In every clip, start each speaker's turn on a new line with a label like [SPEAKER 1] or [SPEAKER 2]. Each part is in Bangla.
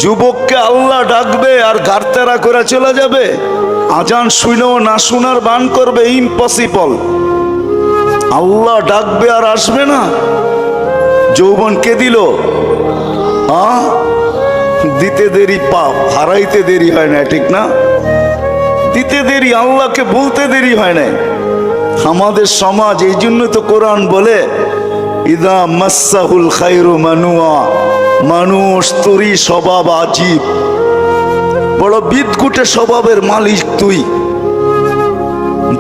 [SPEAKER 1] যুবককে আল্লাহ ডাকবে আর গারতেরা করে চলে যাবে? আজান শুনেও না শোনার বান করবে? ইম্পসিবল। আল্লাহ ডাকবে আর আসবে না? যৌবন কে দিল? দিতে দেরি পাপ, হারাইতে দেরি হয় না, ঠিক না? দিতে দেরি, আল্লাহকে বলতে দেরি হয় না। আমাদের সমাজ, এই জন্য তো কোরআন বলে ইদা মাসাহুল খায়রু মানুয়া, মানুষ তোরই স্বভাব আজীব, বড় বিদকুটে স্বভাবের মালিক তুই।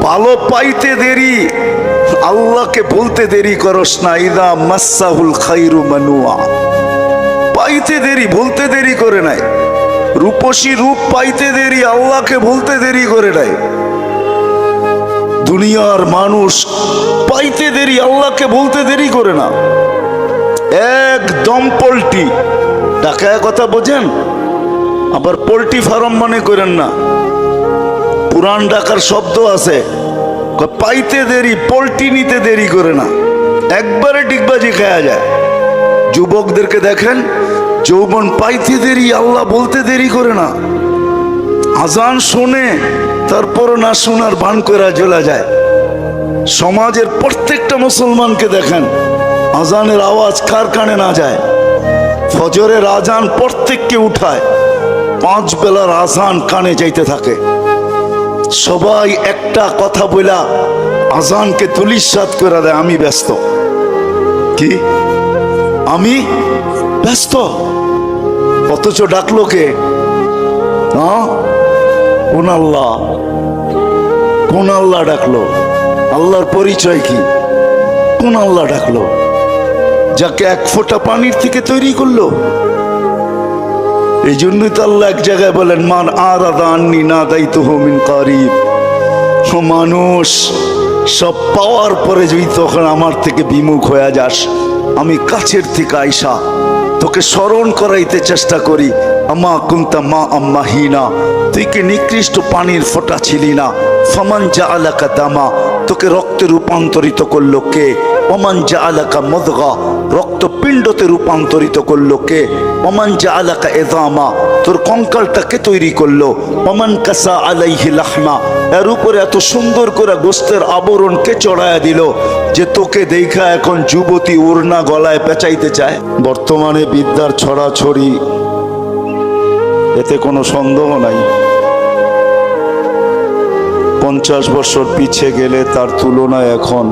[SPEAKER 1] ভালো পাইতে দেরি, আল্লাহকে বলতে দেরি করস না। ইদা মাসাহুল খায়রু মানুয়া, পাইতে দেরি, বলতে দেরি করে নাই। রূপসী রূপ পাইতে দেরি, আল্লাহকে বলতে দেরি করে নাই। দুনিয়ার মানুষ পাইতে দেরি, আল্লাহকে বলতে দেরি করে না। একদম পোল্ট্রি টাকায় কথা বোঝেন, আবার পোল্ট্রি ফার্ম মনে করেন না। পুরান ঢাকার শব্দ আছে, পাইতে দেরি, পোল্ট্রি নিতে দেরি করে না, একবারে ডিগবাজি খাওয়া যায়। যুবকদেরকে দেখেন, যৌবন পাইতে দেরি, আল্লাহ বলতে দেরি করে না। আজান শোনে, তারপরও না শোনার ভান করে চলে যায়। সমাজের প্রত্যেকটা মুসলমানকে দেখেন, আজানের আওয়াজ কার কানে না যায়? ফজরের আজান প্রত্যেককে উঠায়, 5 বেলার আজান কানে যাইতে থাকে। সবাই একটা কথা বলা আজানকে তুলিসাৎ করে দেয়, আমি ব্যস্ত। কি? আমি ব্যস্ত। অথচ ডাকলো কে? কোন আল্লাহ? কোন আল্লাহ ডাকলো? আল্লাহর পরিচয় কি? কোন আল্লাহ ডাকলো? যাকে 1 ফোঁটা পানির থেকে তৈরি করলো। এই জন্যই তো আল্লাহ এক জায়গায় বলেন, মান আরাদা আন্নি নাদাইতুহু মিন কারিব। ও মানুষ, সব পাওয়ার পরে যদি তখন আমার থেকে বিমুখ হয়ে যাস, আমি কাছের থেকে আইসা তোকে স্মরণ করাইতে চেষ্টা করি। আমা কুনতা মা আম্মাহিনা, তুই কি নিকৃষ্ট পানির ফোঁটা ছিলি না? ফামান জাআলাকা দামা, তোকে রক্তে রূপান্তরিত করলো কে? ওমান জাআলাকা মুদগা, রক্তপিণ্ডতে রূপান্তরিত করলো কে? ওমান জাআলাকা ইযামা, তোর কঙ্কালটাকে তৈরি করলো। ওমান কাসা আলাইহি লাহমা, এর উপরে এত সুন্দর করে গোস্তের আবরণ কে চড়ায়া দিল যে তোকে দেখা এখন যুবতী ওড়না গলায় পেঁচাইতে চায়? বর্তমানে বিদ্যার ছড়াছড়ি, এতে কোনো সন্দেহ নাই। 50 বছর পিছে গেলে তার তুলনায় এখন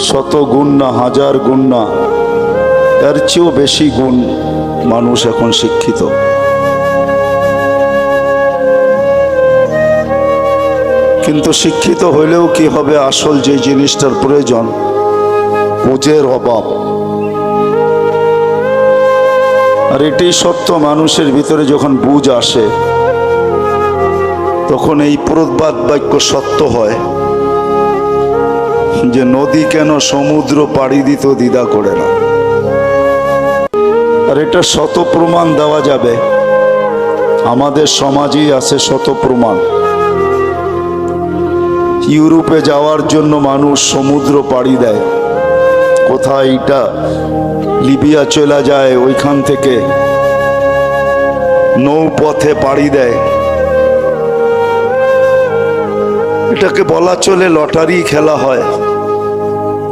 [SPEAKER 1] 100 গুণ না 1000 গুণ না, এর চেয়েও বেশি গুণ মানুষ এখন শিক্ষিত। কিন্তু শিক্ষিত হইলেও কি হবে? আসল যে জিনিসটার প্রয়োজন, বুঝের অভাব। আর এটি সত্য, মানুষের ভিতরে যখন বুঝ আসে তখন এই প্রবাদ বাক্য সত্য হয় যে নদী কেন সমুদ্র পাড়ি দিতে দ্বিধা করে না। আর এটা শত প্রমাণ দেওয়া যাবে, আমাদের সমাজেই আছে শত প্রমাণ। ইউরোপে যাওয়ার জন্য মানুষ সমুদ্র পাড়ি দেয়। কোথায়? এটা লিবিয়া চলে যায়, ওইখান থেকে নৌপথে পাড়ি দেয়। এটাকে বলা চলে লটারি খেলা হয়,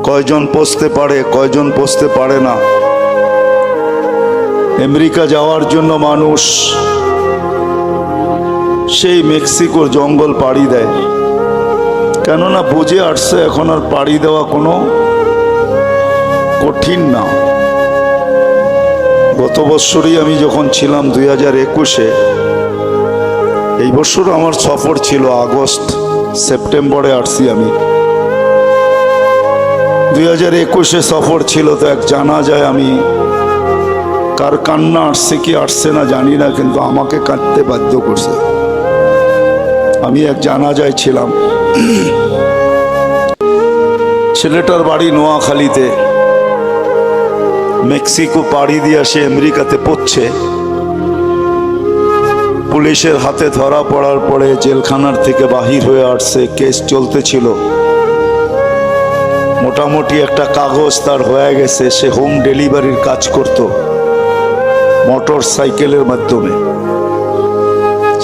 [SPEAKER 1] কয়জন পৌঁছতে পারে, কয়জন পৌঁছতে পারে না। আমেরিকা যাওয়ার জন্য মানুষ সেই মেক্সিকোর জঙ্গল পাড়ি দেয়, কেননা বুঝে আসছে এখন আর পাড়ি দেওয়া কোনো কঠিন না। গত বছরই আমি যখন ছিলাম 2021-এ, এই বছর আমার সফর ছিল আগস্ট সেপ্টেম্বরে আসছি আমি। 2021-এ সফর ছিল, তো এক জানাজায় আমি, কার কান্না আসছে কি আসছে না জানি না, কিন্তু আমাকে কাঁদতে বাধ্য করছে। আমি এক জানাজায় ছিলাম, ছেলেটার বাড়ি নোয়াখালীতে, মেক্সিকো পাড়ি দিয়ে সে আমেরিকাতে পড়ছে। পুলিশের হাতে ধরা পড়ার পরে জেলখানার থেকে বাহির হয়ে আসছে, কেস চলতেছিল। মোটামুটি একটা কাগজ তার হয়ে গেছে, সে হোম ডেলিভারির কাজ করত। মোটর সাইকেলের মাধ্যমে।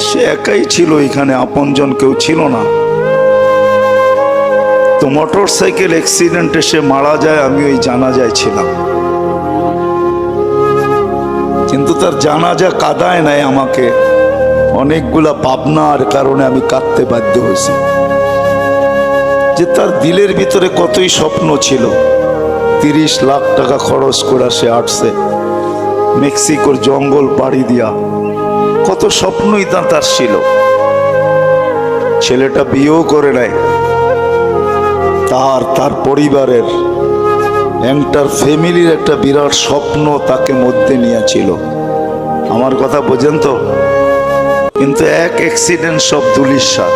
[SPEAKER 1] সে একাই ছিল, এখানে আপনজন কেউ ছিল না। তো মোটর সাইকেল অ্যাক্সিডেন্টে সে মারা যায়, আমি ওই জানাজায় ছিলাম। কিন্তু তার জানাজা কাঁদায় নাই আমাকে, অনেকগুলা ভাবনার কারণে আমি কাঁদতে বাধ্য হয়েছি। যে তার দিলের ভিতরে কতই স্বপ্ন ছিল। 30 লাখ টাকা খরচ করে সে আসছে মেক্সিকোর জঙ্গল পাড়ি দিয়া। কত স্বপ্নই তার ছিল। ছেলেটা বিয়েও করে নাই। তার পরিবারের এন্টার ফ্যামিলির একটা বিরাট স্বপ্ন তাকে মধ্যে নিয়েছিল। আমার কথা বোঝেন তো? কিন্তু এক অ্যাক্সিডেন্ট সব ধুলিস্যাৎ।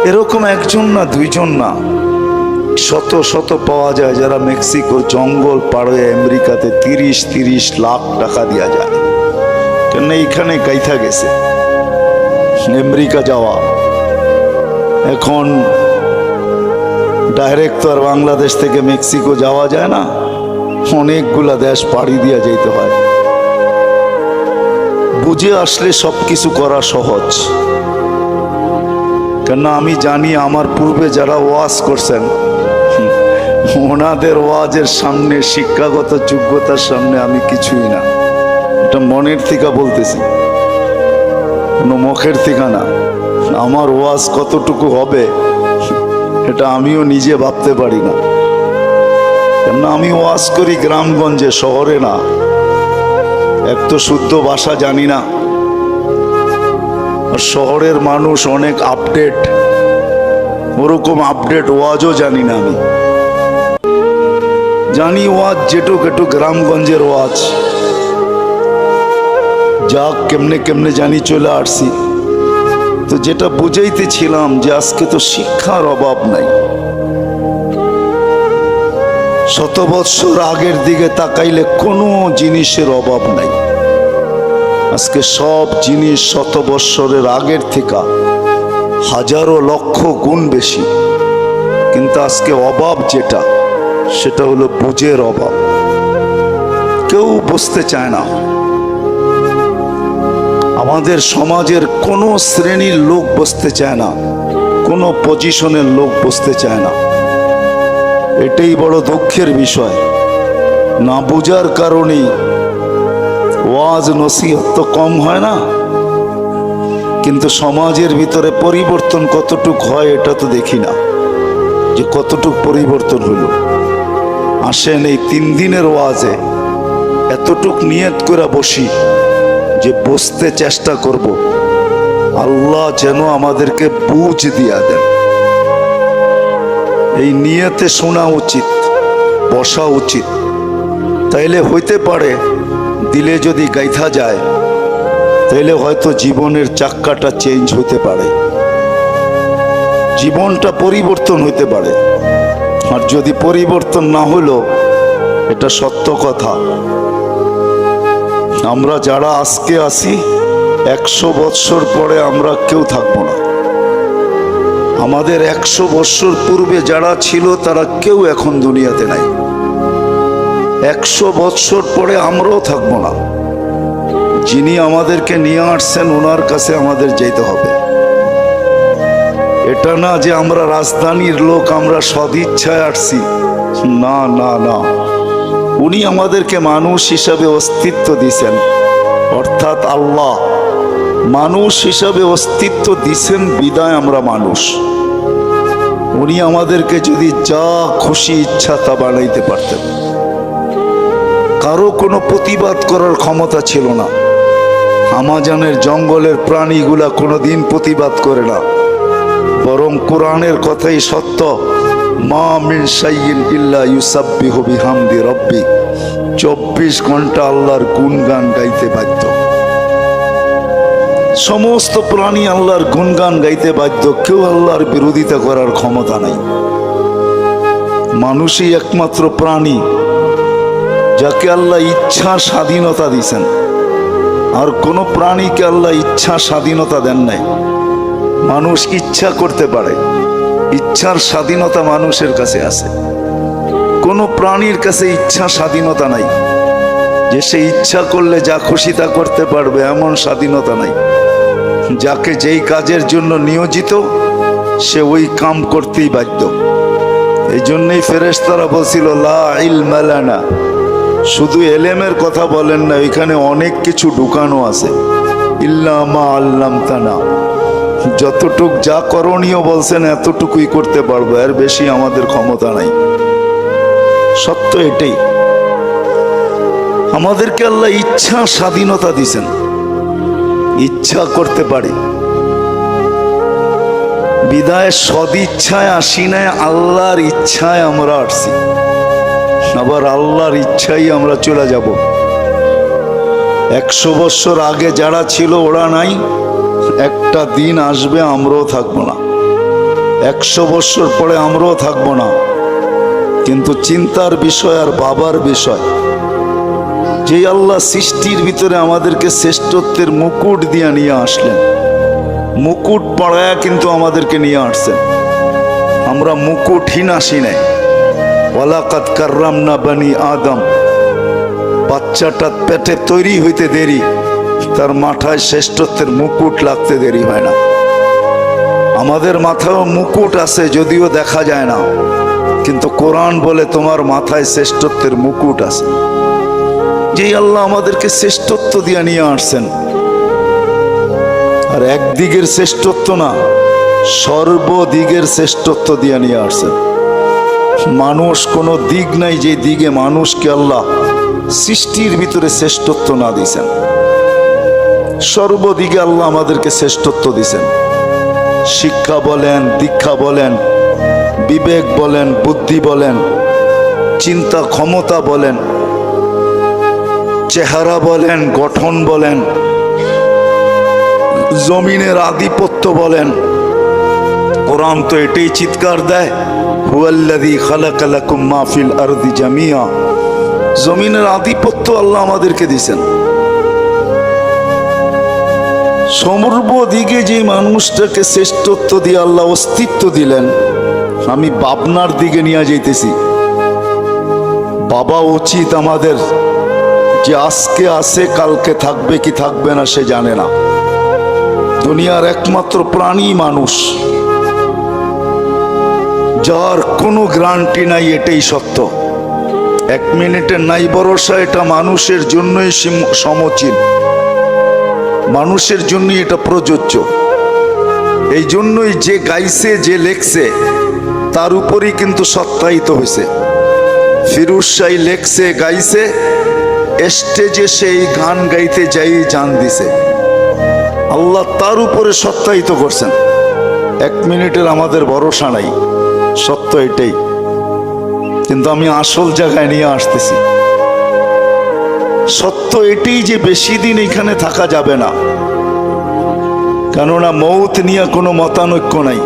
[SPEAKER 1] এরকম একজন না, দুইজন না, শত শত পাওয়া যায় যারা মেক্সিকোর জঙ্গল পাড়ে আমেরিকাতে 30 লাখ টাকা দেওয়া যায়। কেন এইখানে গাইথা গেছে আমেরিকা যাওয়া। এখন ডাইরেক্ট তো আর বাংলাদেশ থেকে মেক্সিকো যাওয়া যায় না, অনেকগুলা দেশ পাড়ি দিয়া যেতে হয়। বুঝে আসলে সবকিছু করা সহজ। কেন আমি জানি আমার পূর্বে যারা ওয়াজ করছেন ওনাদের ওয়াজের সামনে, শিক্ষাগত যোগ্যতার সামনে আমি কিছুই না। এটা মনের থেকে বলতেছি, কোনো মুখের থেকে না। আমার ওয়াজ কতটুকু হবে এটা আমিও নিজে ভাবতে পারি না। কেন আমি ওয়াজ করি গ্রামগঞ্জে, শহরে না। এক তো শুদ্ধ ভাষা জানি না, আর শহরের মানুষ অনেক আপডেট, ওরকম আপডেট ওয়াজও জানি না আমি। জানি ওয়াজ যেটুক একটু গ্রামগঞ্জের ওয়াজ, যাক কেমনে কেমনে জানি চলে আসছি। তো যেটা বুঝাইতেছিলাম যে আজকে তো শিক্ষার অভাব নাই। শত বৎসর আগের দিকে তাকাইলে কোনো জিনিসের অভাব নাই। আজকে সব জিনিস শত বৎসরের আগের থেকে হাজারো লক্ষ গুণ বেশি। কিন্তু আজকে অভাব যেটা, সেটা হলো বুঝের অভাব। কেউ বুঝতে চায় না। আমাদের সমাজের কোনো শ্রেণীর লোক বুঝতে চায় না, কোনো পজিশনের লোক বুঝতে চায় না। এটাই বড় দুঃখের বিষয়। না বুঝার কারণেই ওয়াজ নসিহত তো কম হয় না, কিন্তু সমাজের ভিতরে পরিবর্তন কতটুক হয় এটা তো দেখি না, যে কতটুক পরিবর্তন হলো। আসেন এই 3 দিনের ওয়াজে এতটুক নিয়ত করে বসি যে বুঝতে চেষ্টা করব, আল্লাহ যেন আমাদেরকে বুঝ দিয়া দেন। এই নিয়তে শোনা উচিত, বসা উচিত। তাইলে হইতে পারে দিলে যদি গাইথা যায়, তাইলে হয়তো জীবনের চাক্কাটা চেঞ্জ হতে পারে, জীবনটা পরিবর্তন হইতে পারে। আর যদি পরিবর্তন না হলো, এটা সত্য কথা, আমরা যারা আজকে আছি 100 বৎসর পরে আমরা কেউ থাকবো না। আমাদের 100 বৎসর পূর্বে যারা ছিল তারা কেউ এখন দুনিয়াতে নাই। 100 বৎসর পরে আমরাও থাকবো না। যিনি আমাদেরকে নিয়ে আসছেন ওনার কাছে আমাদের যেতে হবে। এটা না যে আমরা রাজধানীর লোক, আমরা সদিচ্ছায় আসছি, না না না। উনি আমাদেরকে মানুষ হিসাবে অস্তিত্ব দিছেন, অর্থাৎ আল্লাহ মানুষ হিসাবে অস্তিত্ব দিছেন বিদায় আমরা মানুষ। উনি আমাদেরকে যদি যা খুশি ইচ্ছা তা বানাইতে পারতেন। কারো কোনো প্রতিবাদ করার ক্ষমতা ছিল না। আমাজনের জঙ্গলের প্রাণীগুলা কোনোদিন প্রতিবাদ করে না, বরং কোরআনের কথাই সত্য, মা মিন শাইইন ইল্লা ইউসাব্বিহু বিহামদি রাব্বি। 24 ঘন্টা আল্লাহর গুণগান গাইতে বাধ্য। সমস্ত প্রাণী আল্লাহর গুণগান গাইতে বাধ্য, কেউ আল্লাহর বিরোধিতা করার ক্ষমতা নাই। মানুষই একমাত্র প্রাণী যাকে আল্লাহ ইচ্ছা স্বাধীনতা দিয়েছেন। আর কোনো প্রাণীকে আল্লাহ ইচ্ছা স্বাধীনতা দেন নাই। মানুষ ইচ্ছা করতে পারে, ইচ্ছার স্বাধীনতা মানুষের কাছে আছে। কোন কোনো প্রাণীর কাছে ইচ্ছা স্বাধীনতা নাই, যে সে ইচ্ছা করলে যা খুশি তা করতে পারবে, এমন স্বাধীনতা নাই। যাকে যেই কাজের জন্য নিয়োজিত সে ওই কাম করতেই বাধ্য। এই জন্যই ফেরেশতারা বলছিল লা ইলমা লানা, শুধু এলেমের কথা বলেন না, এখানে অনেক কিছু ঢুকানো আছে। ইল্লা মা আল্লামতানা, যতটুক যা করণীয় বলছেন এতটুকুই করতে পারবো, এর বেশি আমাদের ক্ষমতা নাই। সত্য এটাই, আমাদেরকে আল্লাহ ইচ্ছা স্বাধীনতা দিছেন, ইচ্ছা করতে পারি। বিদায় সদিচ্ছায় আসি নাই, আল্লাহর ইচ্ছায় আমরা আসছি, আবার আল্লাহর ইচ্ছাই আমরা চলে যাব। 100 বছর আগে যারা ছিল ওরা নাই, একটা দিন আসবে আমরাও থাকবো না, 100 বছর পরে আমরাও থাকবো না। কিন্তু চিন্তার বিষয় আর বাবার বিষয়, যে আল্লাহ সৃষ্টির ভিতরে আমাদেরকে শ্রেষ্ঠত্বের মুকুট দিয়ে নিয়ে আসলেন, মুকুট পড়ায়া কিন্তু আমাদেরকে নিয়ে আসছেন। আমরা মুকুটহীন আসি নাই। ওয়ালাকাদ কাররামনা বানি আদম, বাচ্চাটা পেটে তৈরি হইতে দেরি, তার মাথায় শ্রেষ্ঠত্বের মুকুট লাগতে দেরি হয় না। আমাদের মাথায়ও মুকুট আছে, যদিও দেখা যায় না, কিন্তু কোরআন বলে তোমার মাথায় শ্রেষ্ঠত্বের মুকুট আছে। যে আল্লাহ আমাদেরকে শ্রেষ্ঠত্ব দিয়ে নিয়ে আসছেন, আর একদিকের শ্রেষ্ঠত্ব না, সর্বদিকের শ্রেষ্ঠত্ব দিয়ে নিয়ে আসছেন। মানুষ কোনো দিক নাই যে দিকে মানুষকে আল্লাহ সৃষ্টির ভিতরে শ্রেষ্ঠত্ব না দিয়েছেন। সর্বদিকে আল্লাহ আমাদেরকে শ্রেষ্ঠত্ব দিয়েছেন। শিক্ষা বলেন, দীক্ষা বলেন, বিবেক বলেন, বুদ্ধি বলেন, চিন্তা ক্ষমতা বলেন, চেহারা বলেন, গঠন বলেন, জমিনের আধিপত্য বলেন। কোরআন তো এটাই চিৎকার দেয়, হুয়াল্লাযী খালাকা লাকুম মা ফিল আরদি জামিয়া। জমিনের আধিপত্য আল্লাহ আমাদেরকে দিয়েছেন। সর্বদিকে যে মানুষটাকে শ্রেষ্ঠত্ব দিয়ে আল্লাহ অস্তিত্ব দিলেন, আমি বাবনার দিকে নিয়ে যাইতেছি। বাবা উচিত আমাদের, যে আজকে আছে কালকে থাকবে কি থাকবে না সে জানে না। দুনিয়ার একমাত্র প্রাণী মানুষ, যার কোনো গ্যারান্টি নাই, এটাই সত্য। 1 মিনিটের নাই ভরসা, এটা মানুষের জন্যই সমচীন, মানুষের জন্যই এটা প্রযোজ্য। এই জন্যই যে গাইছে, যে লেখছে, তার উপরই কিন্তু সত্যায়িত হয়েছে। ফিরোজ শাহ লেখছে, গাইছে, স্টেজে সেই গান গাইতে যাই জান দিছে, আল্লাহ তার উপরে সত্যায়িত করছেন। 1 মিনিটের আমাদের ভরসা নাই, সত্য এটাই। কিন্তু আমি আসল জায়গায় নিয়ে আসতেছি। সত্য এটাই যে বেশি দিন এখানে থাকা যাবে না, কেননা মৌত নিয়ে কোনো মতানৈক্য নাই।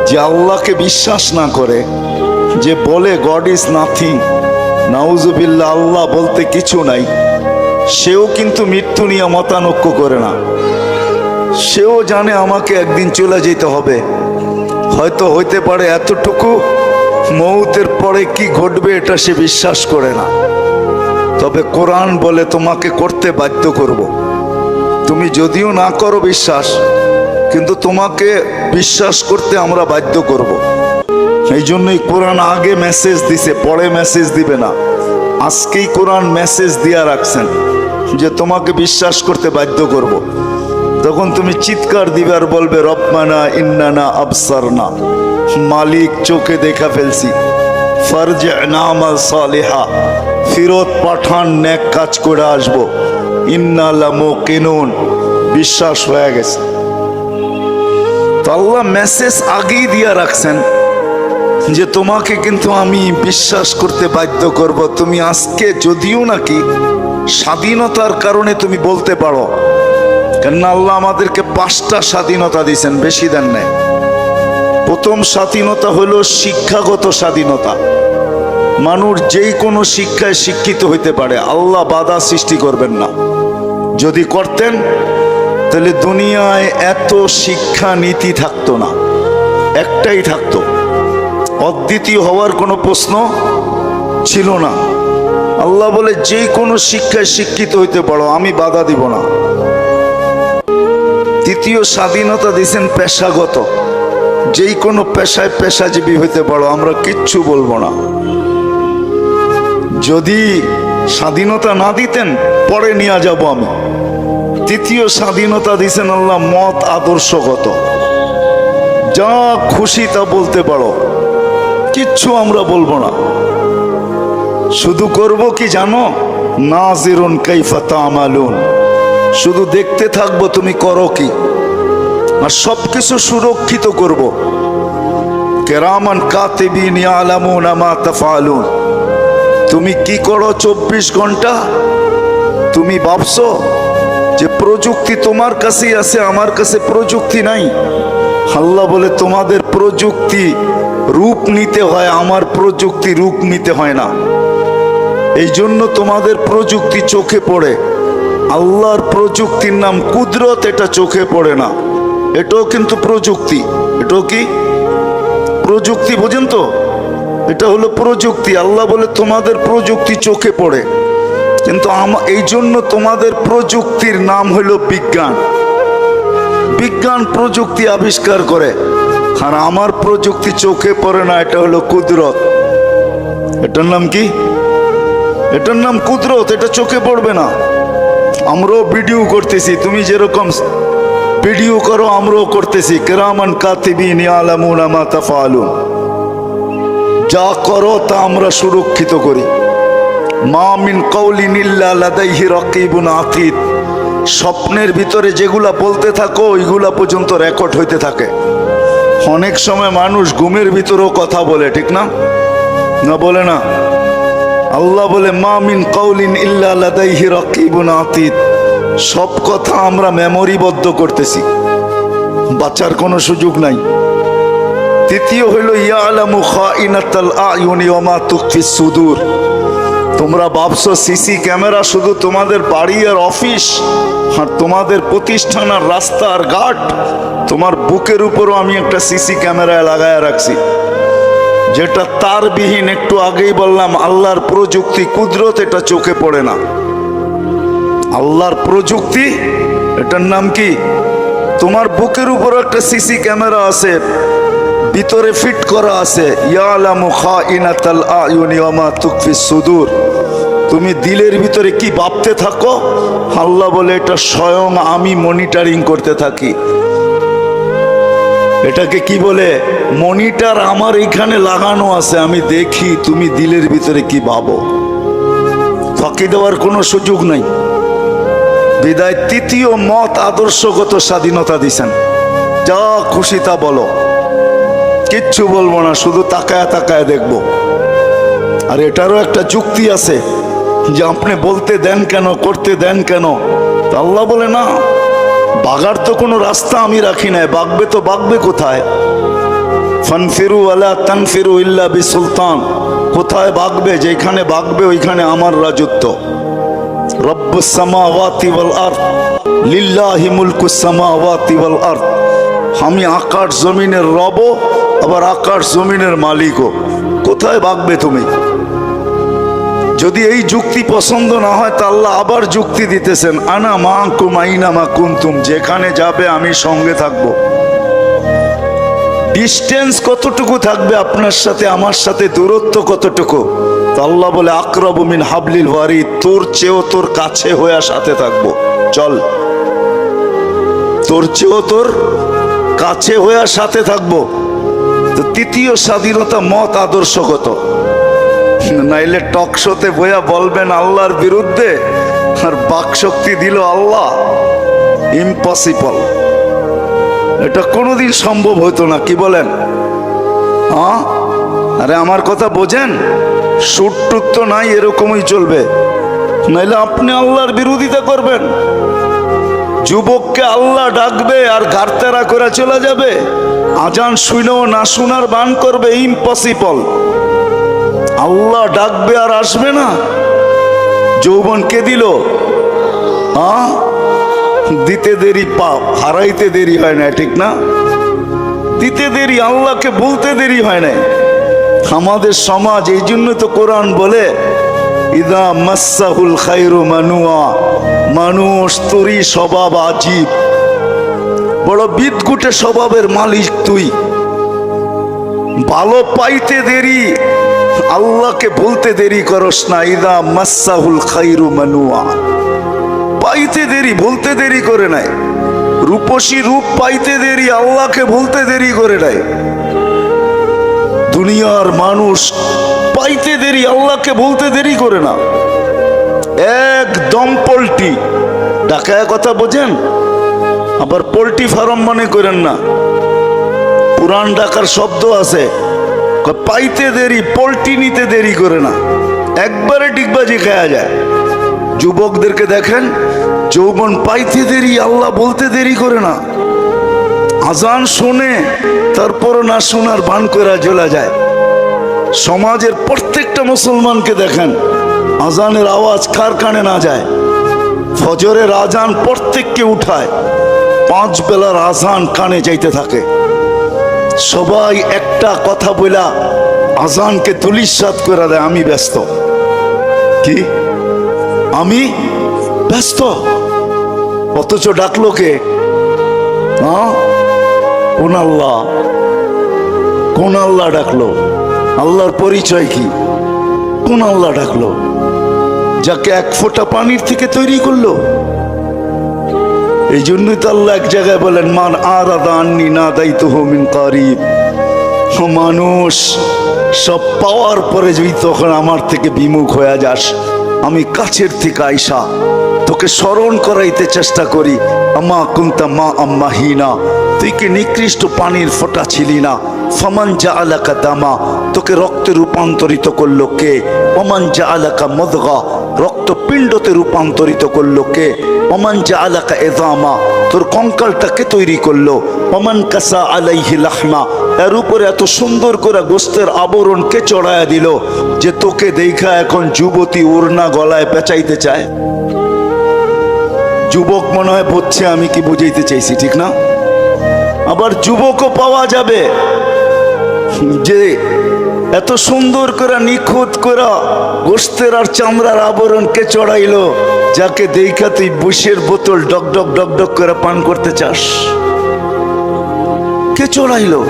[SPEAKER 1] যে আল্লাহকে বিশ্বাস না করে, যে বলে গড ইজ নাথিং, নাউজুবিল্লাহ, আল্লাহ বলতে কিছু নাই, সেও কিন্তু মৃত্যু নিয়ে মতানৈক্য করে না। সেও জানে আমাকে একদিন চলে যেতে হবে। হয়তো হইতে পারে এতটুকু, মৌতের পরে কি ঘটবে এটা সে বিশ্বাস করে না। তবে কোরআন বলে তোমাকে করতে বাধ্য করব। তুমি যদিও না করো বিশ্বাস, কিন্তু তোমাকে বিশ্বাস করতে আমরা বাধ্য করব। এই জন্যই কোরআন আগে মেসেজ দিছে, পরে মেসেজ দিবে না। আজকেই কোরআন মেসেজ দিয়া রাখছেন যে তোমাকে বিশ্বাস করতে বাধ্য করব। তখন তুমি চিৎকার দিবে আর বলবে রব্বানা ইন্নানা আবসারনা, মালিক চোখে দেখা ফেলছি, ফারজি'না আমাল সালিহা, ফিরত পাঠান, নেক কাজ করে আসবো, ইন্না লামুকিনুন, বিশ্বাস হয়ে গেছে। তো আল্লাহ মেসেজ আগেই দিয়া রাখছেন যে তোমাকে কিন্তু আমি বিশ্বাস করতে বাধ্য করব। তুমি আজকে যদিও নাকি স্বাধীনতার কারণে তুমি বলতে পারো, কেননা আল্লাহ আমাদেরকে 5টা স্বাধীনতা দিয়েছেন, বেশি দেন নাই। প্রথম স্বাধীনতা হলো শিক্ষাগত স্বাধীনতা। মানুষ যেই কোনো শিক্ষায় শিক্ষিত হইতে পারে, আল্লাহ বাধা সৃষ্টি করবেন না। যদি করতেন তাহলে দুনিয়ায় এত শিক্ষা নীতি থাকতো না, একটাই থাকতো, অদ্বিতীয় হওয়ার কোনো প্রশ্ন ছিল না। আল্লাহ বলে যে কোনো শিক্ষায় শিক্ষিত হইতে পারো, আমি বাধা দিব না। তৃতীয় স্বাধীনতা দিয়েছেন পেশাগত, যেই কোনো পেশায় পেশাজীবী হইতে পারো, আমরা কিচ্ছু বলবো না। যদি স্বাধীনতা না দিতেন পরে নিয়ে যাব আমি। তৃতীয় স্বাধীনতা দিয়েছেন আল্লাহ মত আদর্শগত, যা খুশি তা বলতে পারো, কিচ্ছু আমরা বলবো না। শুধু করব কি জানো, নাজিরুন কাইফা তা'মালুন, শুধু দেখতে থাকবো তুমি করো কি, আর সবকিছু সুরক্ষিত করব। কিরামান কাতিবিন ইয়ালামুনা মা তাফআলুন, তুমি কি করো 24 ঘন্টা? তুমি ভাবছো যে প্রযুক্তি তোমার কাছেই আছে, আমার কাছে প্রযুক্তি নাই? আল্লাহ বলে তোমাদের প্রযুক্তি রূপ নিতে হয়, আমার প্রযুক্তি রূপ নিতে হয় না। এই জন্য তোমাদের প্রযুক্তি চোখে পড়ে, আল্লাহর প্রযুক্তির নাম কুদরত, এটা চোখে পড়ে না। এটাও কিন্তু প্রযুক্তি। এটাও কি প্রযুক্তি, বোঝেন তো? এটা হলো প্রযুক্তি। আল্লাহ বলে তোমাদের প্রযুক্তি চোখে পড়ে, কিন্তু এই জন্য তোমাদের প্রযুক্তির নাম হলো বিজ্ঞান। বিজ্ঞান প্রযুক্তি আবিষ্কার করে, আর আমার প্রযুক্তি চোখে পড়ে না, এটা হলো কুদরত। এটার নাম কি? এটার নাম কুদরত, এটা চোখে পড়বে না। আমরাও ভিডিও করতেছি, তুমি যেরকম ভিডিও করো আমরাও করতেছি। কিরামান কাতিবিন ইয়ালামুনা মা তাফআলুন, যা করো তা আমরা সুরক্ষিত করি। মা মিন কাউলিন ইল্লা লাদাইহি রাকিবুন আতীদ, স্বপ্নের ভিতরে যেগুলা বলতে থাকো ওইগুলা পর্যন্ত রেকর্ড হইতে থাকে। অনেক সময় মানুষ ঘুমের ভিতরেও কথা বলে, ঠিক না? না বলে না? আল্লাহ বলে মা মিন কাউলিন ইল্লা লাদাইহি রাকিবুন আতীদ, সব কথা আমরা মেমোরিবদ্ধ করতেছি, বাঁচার কোনো সুযোগ নাই। তৃতীয় হইল ইয়ালামু খাইনাতাল আয়ুনি ওয়া মা তুখফিস সুদূর, তোমরা ভাবছো সিসি ক্যামেরা শুধু তোমাদের বাড়ি আর অফিস, আর তোমাদের প্রতিষ্ঠান আর রাস্তা আর ঘাট, তোমার বুকের উপরও আমি একটা সিসি ক্যামেরায় লাগায় রাখছি, যেটা তারবিহীন। একটু আগেই বললাম আল্লাহর প্রযুক্তি কুদরত, এটা চোখে পড়ে না। আল্লাহর প্রযুক্তি, এটার নাম কি? তোমার বুকের উপর একটা সিসি ক্যামেরা আছে, ভিতরে ফিট করা আছে। ইয়ালামু খাইনাতাল আয়ুনি ওয়া মা তুখফিস সুদূর, তুমি দিলের ভিতরে কি ভাবতে থাকো, আল্লাহ বলে এটা স্বয়ং আমি মনিটরিং করতে থাকি। এটাকে কি বলে? মনিটর আমার এখানে লাগানো আছে, আমি দেখি তুমি দিলের ভিতরে কি ভাবো, ফাঁকি দেওয়ার কোনো সুযোগ নাই। বিদায় তৃতীয় মত আদর্শগত স্বাধীনতা দিছেন, যা খুশি তা বলো, কিচ্ছু বলবো না, শুধু তাকায় তাকায় দেখবো। আর এটারও একটা যুক্তি আছে যে আপনি বলতে দেন কেন, করতে দেন কেন? আল্লাহ বলে না, বাগার তো কোনো রাস্তা আমি রাখি নাই, বাগবে তো বাগবে কোথায়? ফানফিরু ওয়ালা তানফিরু ইল্লা বিসুলতান, কোথায় বাগবে? যেখানে বাগবে ওইখানে আমার রাজত্ব। রব্বুস সামাওয়াতি ওয়াল আরদ লিল্লাহি মুলকুস সামাওয়াতি ওয়াল আরদ, আমি আকাশ জমিনের রব, আবার আকাশ জমিনের মালিকও। কোথায় বাগবে তুমি? যদি এই যুক্তি পছন্দ না হয় তা আল্লাহ আবার যুক্তি দিতেছেন, আনা মাকুম আইনা মা কুনতুম, যেখানে যাবে আমি সঙ্গে থাকব। ডিস্টেন্স কতটুকু থাকবে আপনার সাথে আমার সাথে, দূরত্ব কতটুকু? তা আল্লাহ বলে আকরাবু মিন হাবলিল ওয়ারিদ, তোর চেয়েও তোর কাছে হয়ে সাথে থাকবো, চল। তোর চেয়েও তোর কাছে হয়ে সাথে থাকবো। তো তৃতীয় স্বাধীনতা মত আদর্শগত, নাইলে টক শোতে বইয়া বলবেন আল্লাহর বিরুদ্ধে, আর বাকশক্তি দিল আল্লাহ, ইম্পসিবল। এটা কোনোদিন সম্ভব হতো না, কি বলেন? হ্যাঁ, আরে আমার কথা বোঝেন, সুট টুট তো নাই, এরকমই চলবে। নাইলে আপনি আল্লাহর বিরোধিতা করবেন, যুবককে আল্লাহ ডাকবে আর ঘাড়তেরা করে চলে যাবে, আজান শুনেও না শোনার বান করবে, ইম্পসিবল। আল্লাহ ডাকবে আর আসবে না। যৌবন কে দিল? দিতে দেরি পাপ, হারাইতে দেরি হয় না, ঠিক না? দিতে দেরি, আল্লাহকে বলতে দেরি হয় না। আমাদের সমাজ, এই জন্য তো কোরআন বলে ইদা মাসাহুল খায়রু মানুয়া, মানুষ তোরই স্বভাব আজীব, বড় বিদঘুটে স্বভাবের মালিক তুই। ভালো পাইতে দেরি, আল্লাহকে বলতে দেরি করস না। ইদা মাসাহুল খায়রু মানুয়া, পাইতে দেরি, বলতে দেরি করে নাই। রূপসী রূপ পাইতে দেরি, আল্লাহকে বলতে দেরি করে নাই। দুনিয়ার মানুষ পাইতে দেরি, আল্লাহকে বলতে দেরি করে না। একদম পোল্ট্রি ঢাকায় কথা বোঝেন, আবার পোল্ট্রি ফার্ম মনে করেন না। পুরান ঢাকার শব্দ আছে, পাইতে দেরি, পোল্ট্রি নিতে দেরি করে না, একবারে ডিগবাজি খাওয়া যায়। যুবকদেরকে দেখেন, যৌবন পাইতে দেরি, আল্লাহ বলতে দেরি করে না। আজান শুনে তারপরও না শোনার ভান করে চলে যায়। সমাজের প্রত্যেকটা মুসলমানকে দেখেন, আজানের আওয়াজ কার কানে না যায়। ফজরের আজান প্রত্যেককে উঠায়, 5 বেলার আজান কানে যাইতে থাকে। সবাই একটা কথা বলা আজানকে তুলিসাৎ করে দেয়, আমি ব্যস্ত। কি আমি ব্যস্ত? অথচ ডাকলো কে? কোন আল্লাহ? কোন আল্লাহ ডাকলো? আল্লাহর পরিচয় কি? কোন আল্লাহ ডাকলো যাকে 1 ফোঁটা পানির থেকে তৈরি করলো? এই জন্যই তো আল্লাহ এক জায়গায় বলেন, মান আরাদা আন্নি নাদাইতুহু মিন কারিব। মানুষ সব পাওয়ার পরে যদি তখন আমার থেকে বিমুখ হয়ে যাস, আমি কাছের থেকে আইসা তোকে স্মরণ করাইতে চেষ্টা করি। আমা কুনতা মা আম্মাহিনা, তুই কি নিকৃষ্ট পানির ফোঁটা ছিলি না? ফামান জাআলাকা দামা, তোকে রক্তে রূপান্তরিত করলো কে? ওমান জাআলাকা মুদগা, রক্তপিণ্ডতে রূপান্তরিত করলো কে? ওমান জাআলাকা ইযামা, তোর কঙ্কালটাকে তৈরি করলো। ওমান কাসা আলাইহি লাহমা, এর উপরে এত সুন্দর করে গোস্তের আবরণ কে চড়ায়া দিল যে তোকে দেখা এখন যুবতী ওড়না গলায় পেঁচাইতে চায়। যুবক মনে হয় বুঝছে আমি কি বুঝাইতে চাইছি, ঠিক না? আবার যুবকও পাওয়া যাবে যে এত সুন্দর করে নিখুঁত করে গোস্তের আর চামড়ার আবরণ কে চড়াইলো, যাকে দেখা তুই বুশের বোতল ডক ডক ডক ডক করে পান করতে চাস। কে চড়াইলো?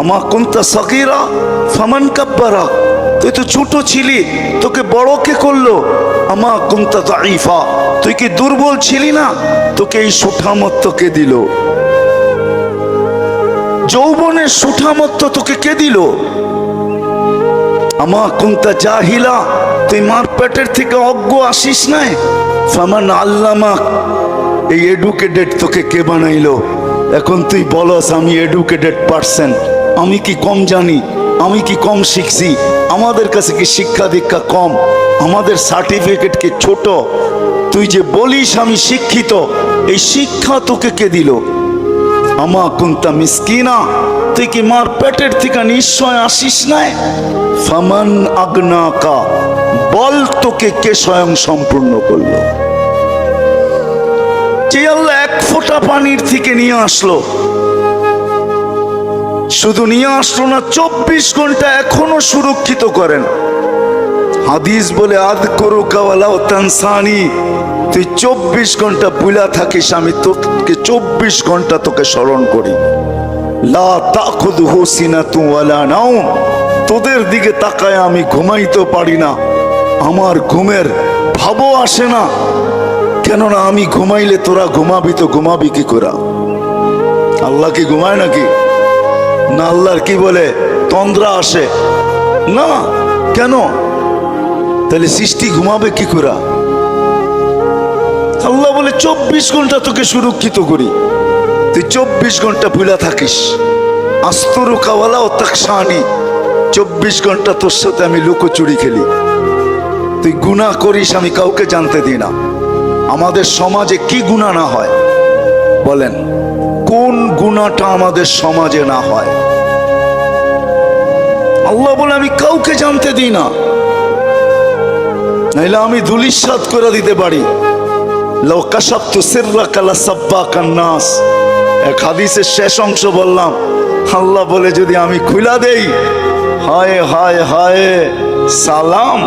[SPEAKER 1] আমা কুনতা সাগীরা ফামান কাব্বারা, তুই তো ছোট ছিলি, তোকে বড় কে করলো? আমা কুনতা দাঈফা, তুই কি দুর্বল ছিলি না, তোকে এই সুঠামত্ব কে দিল? যৌবনের সুঠামত্ব তোকে কে দিল? আমা কুনতা জাহিলা, তুই মার পেটের থেকে অজ্ঞ আসিস নাই। ফামান আল্লামাক, এই এডুকেটেড তোকে কে বানাইলো? এখন তুই বলস আমি এডুকেটেড পারসন, আমি কি কম জানি? আমি কি কম শিখছি? আমাদের কাছে কি শিক্ষা দীক্ষা কম? আমাদের সার্টিফিকেট কি ছোট? তুই যে বলিস আমি শিক্ষিত, এই শিক্ষা তোকে কে দিল? আমা কুনতা মিসকিনা, তুই কি মার পেটের থেকে নিশ্চয় আসিস নাই? ফামান আগনাকা, বল তোকে কে স্বয়ং সম্পূর্ণ করলো? যে আল্লাহ 1 ফোঁটা পানির থেকে নিয়ে আসলো, শুধু নিয়ে আসলো না, 24 ঘন্টা এখনো সুরক্ষিত করেন। হাদিস বলে আযকুরুকা ওয়ালাউ তানসানি, তুই 24 ঘন্টা ভুলা থাকিস, আমি তোকে 24 ঘন্টা তোকে স্মরণ করি। লা তাখুযুহু সিনাতুন ওয়ালা নাওম, তোদের দিকে তাকায় আমি ঘুমাইতে পারি না, আমার ঘুমের ভাবও আসে না। কেননা আমি ঘুমাইলে তোরা ঘুমাবি, তো ঘুমাবি কি করে? আল্লাহ কি ঘুমায় নাকি? না, আল্লাহর কি বলে তন্দ্রা আসে না? কেন? তাহলে সৃষ্টি ঘুমাবে কি করে? আল্লাহ বলে 24 ঘন্টা তোকে সুরক্ষিত করি, তুই 24 ঘন্টা ভুলা থাকিস। আস্তরুকা ওয়ালাউ তাকশানি, 24 ঘন্টা তোর সাথে আমি লুকোচুরি খেলি, তুই গুনাহ করিস, আমি কাউকে জানতে দিই না। আমাদের সমাজে কি গুনাহ না হয় বলেন? কোন গুনাহটা আমাদের সমাজে না হয়? আল্লাহ বলে আমি কাউকে জানতে দিই না, নাইলে আমি ধুলিসাৎ করে দিতে পারি। লাউ কাশাফতু সিররাকা লাসাব্বাকান নাস, এক হাদিসের শেষ অংশ বললাম। আল্লাহ বলে যদি আমি খুলা দেই, হায় হায় হায়, সালাম,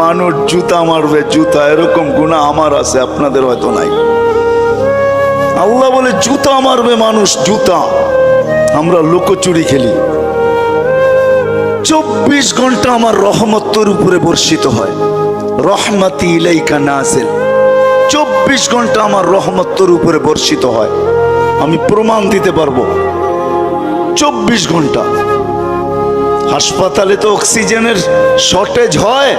[SPEAKER 1] মানুষ জুতা মারবে জুতা, এরকম গুনাহ আমার আছে, আপনাদের হয়তো নাই। আল্লাহ বলে জুতা মারবে মানুষ জুতা। আমরা লুকোচুরি খেলি। 24 ঘন্টা আমার রহমত তোর উপরে বর্ষিত হয়। রহমতি ইলাইকা নাজিল, 24 ঘন্টা আমার রহমত তোর উপরে বর্ষিত হয়। আমি প্রমাণ দিতে পারবো। 24 ঘন্টা। হাসপাতালে তো অক্সিজেনের শর্টেজ হয়,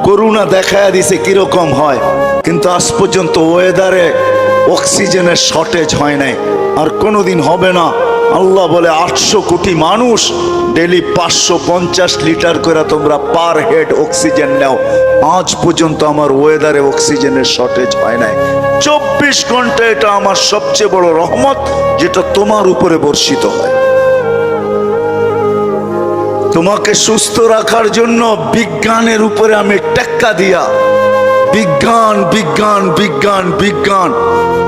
[SPEAKER 1] করোনা দেখায় দিছে কিরকম হয়, কিন্তু আজ পর্যন্ত ওয়েদারে অক্সিজেনের শর্টেজ হয় নাই, আর কোনোদিন হবে না। আল্লাহ বলে 800 কোটি মানুষ ডেলি 550 লিটার করে তোমরা পার হেড অক্সিজেন নাও। আজ পর্যন্ত আমার ওয়েদারে অক্সিজেনের শর্টেজ হয় নাই। 24 ঘন্টা এটা আমার সবচেয়ে বড় রহমত, যেটা তোমার উপরে বর্ষিত হয়। তোমাকে সুস্থ রাখার জন্য বিজ্ঞানের উপরে আমি টেক্কা দিয়া, বিজ্ঞান বিজ্ঞান বিজ্ঞান বিজ্ঞান,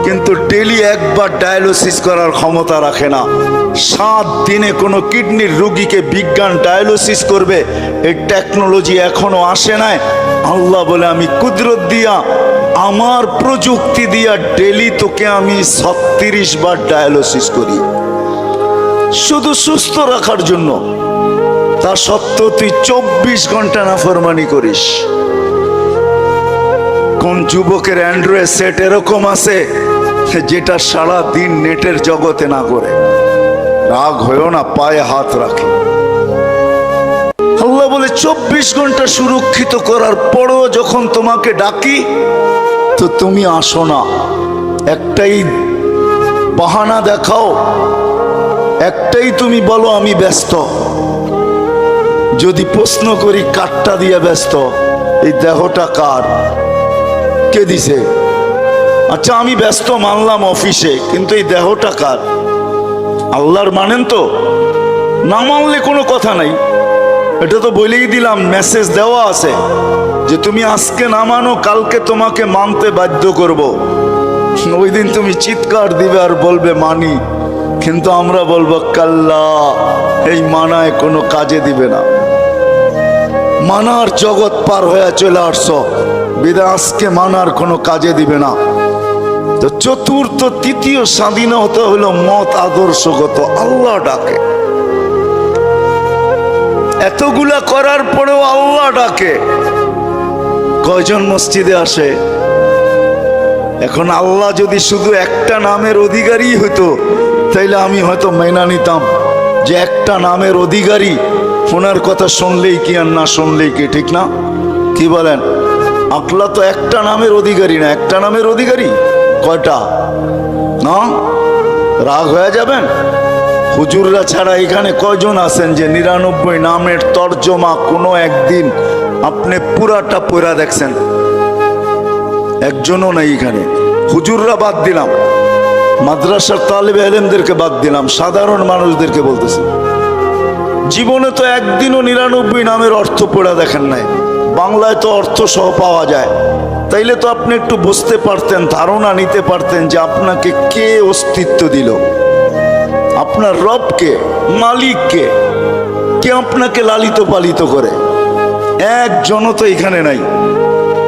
[SPEAKER 1] কিন্তু ডেলি একবার ডায়ালিসিস করার ক্ষমতা রাখে না। 7 দিনে কোনো কিডনির রোগীকে বিজ্ঞান ডায়ালিসিস করবে, এই টেকনোলজি এখনো আসে নাই। আল্লাহ বলে আমি কুদরত দিয়া, আমার প্রযুক্তি দিয়া ডেলি তোকে আমি 36 বার ডায়ালিসিস করি, শুধু সুস্থ রাখার জন্য। তা সত্ত্বেও তুই 24 ঘন্টা নাফরমানি করিস। কোন যুবকের অ্যান্ড্রয়েড সেট এরকম আছে যেটা সারা দিন নেটের জগতে না করে? রাগ হয়েও না, পায়ে হাত রাখে। আল্লাহ বলে 24 ঘন্টা সুরক্ষিত করার পরও যখন তোমাকে ডাকি তো তুমি আসো না। একটাই বাহানা দেখাও, একটাই তুমি বলো আমি ব্যস্ত। যদি প্রশ্ন করি কাঠটা দিয়ে ব্যস্ত, এই দেহটা কার, কে দিছে? আচ্ছা আমি ব্যস্ত মানলাম অফিসে, কিন্তু এই দেহটা কার? আল্লাহর মানেন তো? না মানলে কোনো কথা নাই। এটা তো বলেই দিলাম, মেসেজ দেওয়া আছে যে তুমি আজকে না মানো, কালকে তোমাকে মানতে বাধ্য করব। ওই দিন তুমি চিৎকার দিবে আর বলবে মানি, কিন্তু আমরা বলবো কাল্লা, এই মানায় কোনো কাজে দিবে না। মানার জগৎ পার হয়ে চলে আসছো, বিদায় আজকে মানার কোনো কাজে দিবে না। তো চতুর্থ তৃতীয় স্বাধীনতা হলো মত আদর্শগত। আল্লাহ ডাকে, এতগুলা করার পরেও আল্লাহ ডাকে। কয়জন মসজিদে আসে? এখন আল্লাহ যদি শুধু একটা নামের অধিকারী হতো, তাইলে আমি হয়তো মেনে নিতাম যে একটা নামের অধিকারী, ওনার কথা শুনলেই কি আর না শুনলেই কি, ঠিক না? কি বলেন? আকলা তো একটা নামের অধিকারী না, একটা নামের অধিকারী কয়টা? না, রাগ হয়ে যাবেন। হুজুররা ছাড়া এখানে কয়জন আছেন যে 99 নামের তর্জমা কোনো একদিন আপনি পুরাটা পড়া দেখছেন? একজনও নাই এখানে। হুজুররা বাদ দিলাম, মাদ্রাসার তালিবে ইলমদেরকে বাদ দিলাম, সাধারণ মানুষদেরকে বলতেছি, জীবনে তো একদিনও 99 নামের অর্থ পড়া দেখেন নাই। বাংলায় তো অর্থ সহ পাওয়া যায়, তাইলে তো আপনি একটু বুঝতে পারতেন, ধারণা নিতে পারতেন যে আপনাকে কে অস্তিত্ব দিল, আপনার রবকে, মালিককে, কে আপনাকে লালিত পালিত করে। একজনও তো এখানে নাই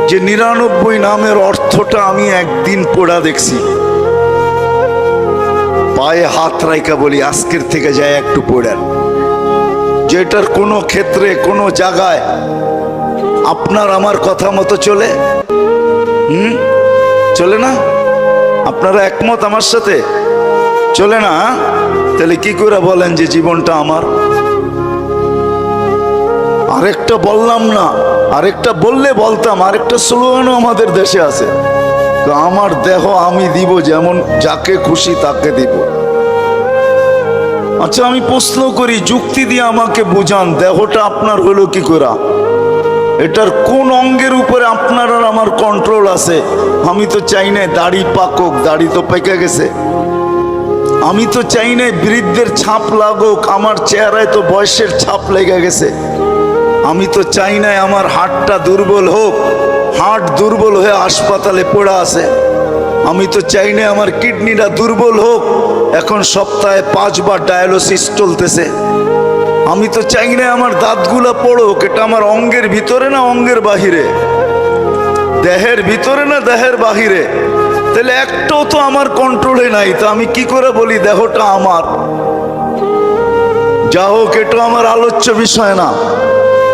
[SPEAKER 1] যে 99 নামের অর্থটা আমি একদিন পড়া দেখছি। পায়ে হাত রাইকা বলি, আজকের থেকে যায় একটু পড়েন, যেটার কোনো ক্ষেত্রে কোনো জায়গায় আপনার আমার কথা মতো চলে। চলে না? আপনারা একমত আমার সাথে? চলে না? তাহলে কি করে বলেন যে জীবনটা আমার? আরেকটা বললাম না, আরেকটা বললে বলতাম, আরেকটা স্লোগানও আমাদের দেশে আছে, আমার দেহ আমি দিব, যেমন যাকে খুশি তাকে দিব। আচ্ছা আমি প্রশ্ন করি, যুক্তি দিয়ে আমাকে বুঝান, দেহটা আপনার হলো কি করে? এটার কোন অঙ্গের উপরে আপনার আর আমার কন্ট্রোল আছে? আমি তো চাই না দাড়ি পাকুক, দাড়ি তো পেকে গেছে। আমি তো চাই না বৃদ্ধের ছাপ লাগুক, আমার চেহারায় তো বয়সের ছাপ লেগে গেছে। আমি তো চাই না আমার হাড়টা দুর্বল হোক, হার্ট দুর্বল হয়ে হাসপাতালে পড়া আছে। আমি তো চাই না আমার কিডনিটা দুর্বল হোক, এখন সপ্তাহে 5 বার ডায়ালিসিস চলতেছে। আমি তো চাই না আমার দাঁতগুলা পড়ুক। এটা আমার অঙ্গের ভিতরে না অঙ্গের বাহিরে, দেহের ভিতরে না দেহের বাহিরে? তাহলে একটাও তো আমার কন্ট্রোলে নাই, তো আমি কি করে বলি দেহটা আমার? যা হোক, এটা আমার আলোচ্য বিষয় না।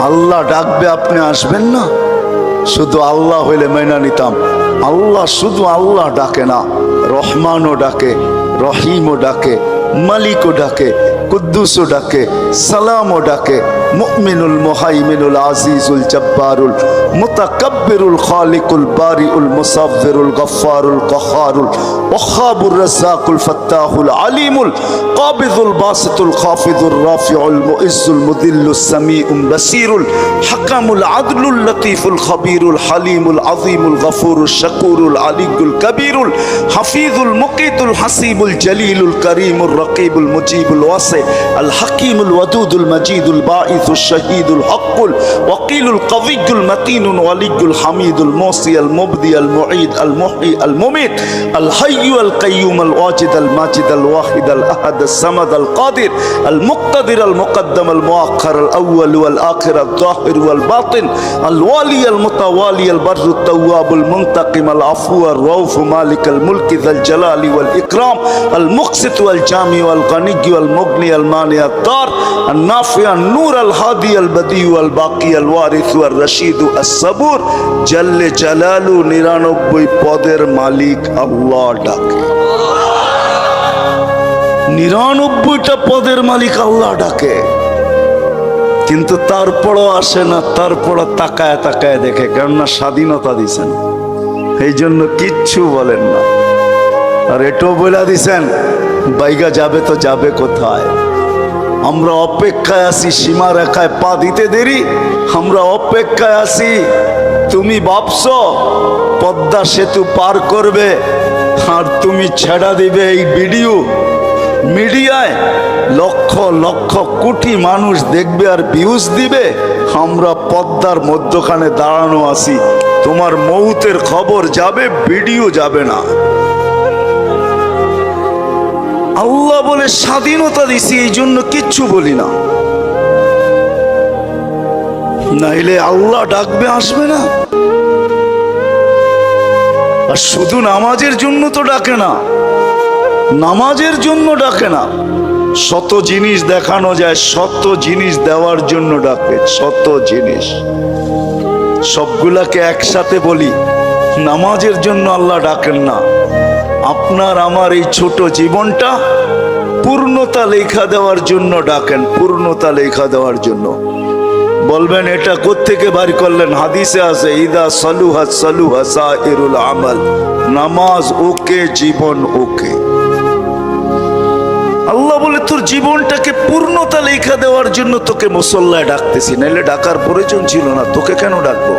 [SPEAKER 1] আল্লাহ ডাকবে, আপনি আসবেন না? শুধু আল্লাহ হইলে মেনে নিতাম। আল্লাহ শুধু আল্লাহ ডাকে না, রহমানও ডাকে, রহিমও ডাকে, মালিকও ডাকে, কুদ্দুসও ডাকে, সালামও ডাকে, মুমিনুল মুহাইমিনুল আজিজুল জব্বারুল মুতাকাব্বিরুল খালিকুল বারিউল মুসাব্বিরুল গফফারুল কাহ্হারুল ওয়াহাবুর রাজ্জাকুল ফাত্তাহুল আলিমুল কাবিদুল বাসিতুল খাফিদুর রাফিউল মুইজ্জুল মুদিল্লুস সামিউল বাসিরুল হাকামুল আদলুল লতীফুল খবীরুল হালিমুল আযীমুল গফুরুশ শাকুরুল আলিয়ুল কবীরুল হাফিজুল মুকিতুল হাসিবুল জলিলুল করিমুর রকিবুল মুজিবুল ওয়াসি আল হাকিমুল ওয়াদুদুল মজিদুল বাঈসুশ শাহীদুল হকুল ওয়াকিলুল কওয়িয়ুল মাতিনুল ওয়ালিয়ুল হামিদুল মুসি আল মুবদি আল মুঈদ আল মুহয়ি আল মুমিত আল হাইয়্যু আল কাইয়্যুম আল ওয়াজিদ আল মাজিদ আল ওয়াহিদ আল আহাদ আল সামাদ আল কাদির আল মুক্তাদির আল মুকদ্দম আল মুআখ্খার আল আউয়াল ওয়াল আখির আল যাহির ওয়াল বাতিন আল ওয়ালি আল মুতাওয়ালি আল বাররু তাওয়াব আল মুনতাকিম আল আফু আর রাউফ মালিক আল মুলক যাল জালালি ওয়াল ইকরাম আল মুকসিত ওয়াল জামি ওয়াল গনি ওয়াল মুগনি আল মানি আল দার আল নাফি আল নূর আল হাদি আল বদি ওয়াল বাকি আল ওয়ারিস ওয়াল রশিদ আস সাবুর জাল্লে জালালু 99 পদের মালিক আল্লাহ ডাকে। 99টা পদের মালিক আল্লাহ ডাকে, কিন্তু তারপরও আসে না, তারপরও তাকায় তাকায় দেখে, কেননা স্বাধীনতা দিছেন, এই জন্য কিচ্ছু বলেন না। আর এটাও বলে দিছেন বাইগা যাবে তো যাবে কোথায়? আমরা অপেক্ষায় আছি, সীমা রেখায় পা দিতে দেরি, আমরা অপেক্ষায় আছি। তুমি ভাবছো পদ্মা সেতু পার করবে আর তুমি ছেড়া দিবে এই ভিডিও মিডিয়ায়, লক্ষ লক্ষ কোটি মানুষ দেখবে আর ভিউজ দিবে। আমরা পদ্মার মধ্যখানে দাঁড়ানো আছি, তোমার মৌতের খবর যাবে, ভিডিও যাবে না। আল্লাহ বলে স্বাধীনতা দিছি, এই জন্য কিচ্ছু বলি না, নাইলে আল্লাহ ডাকবে, আসবে না। আর শুধু নামাজের জন্য তো ডাকে না, নামাজের জন্য ডাকে না, শত জিনিস দেখানো যায়, শত জিনিস দেওয়ার জন্য ডাকে, শত জিনিস। সবগুলাকে একসাথে বলি, নামাজের জন্য আল্লাহ ডাকেন না। আপনার আমার এই ছোট জীবনটা পূর্ণতা লেখা দেওয়ার জন্য ডাকেন, পূর্ণতা লেখা দেওয়ার জন্য। বলবেন এটা কোত্থেকে বার করলেন? হাদিসে আছে, ইদা সালুহা সালুহা সাইরুল আমাল। নামাজ ওকে, জীবন ওকে। আল্লাহ বলে তোর জীবনটাকে পূর্ণতা লেখা দেওয়ার জন্য তোকে মুসল্লায় ডাকতেছি, নাইলে ডাকার প্রয়োজন ছিল না। তোকে কেন ডাকবো?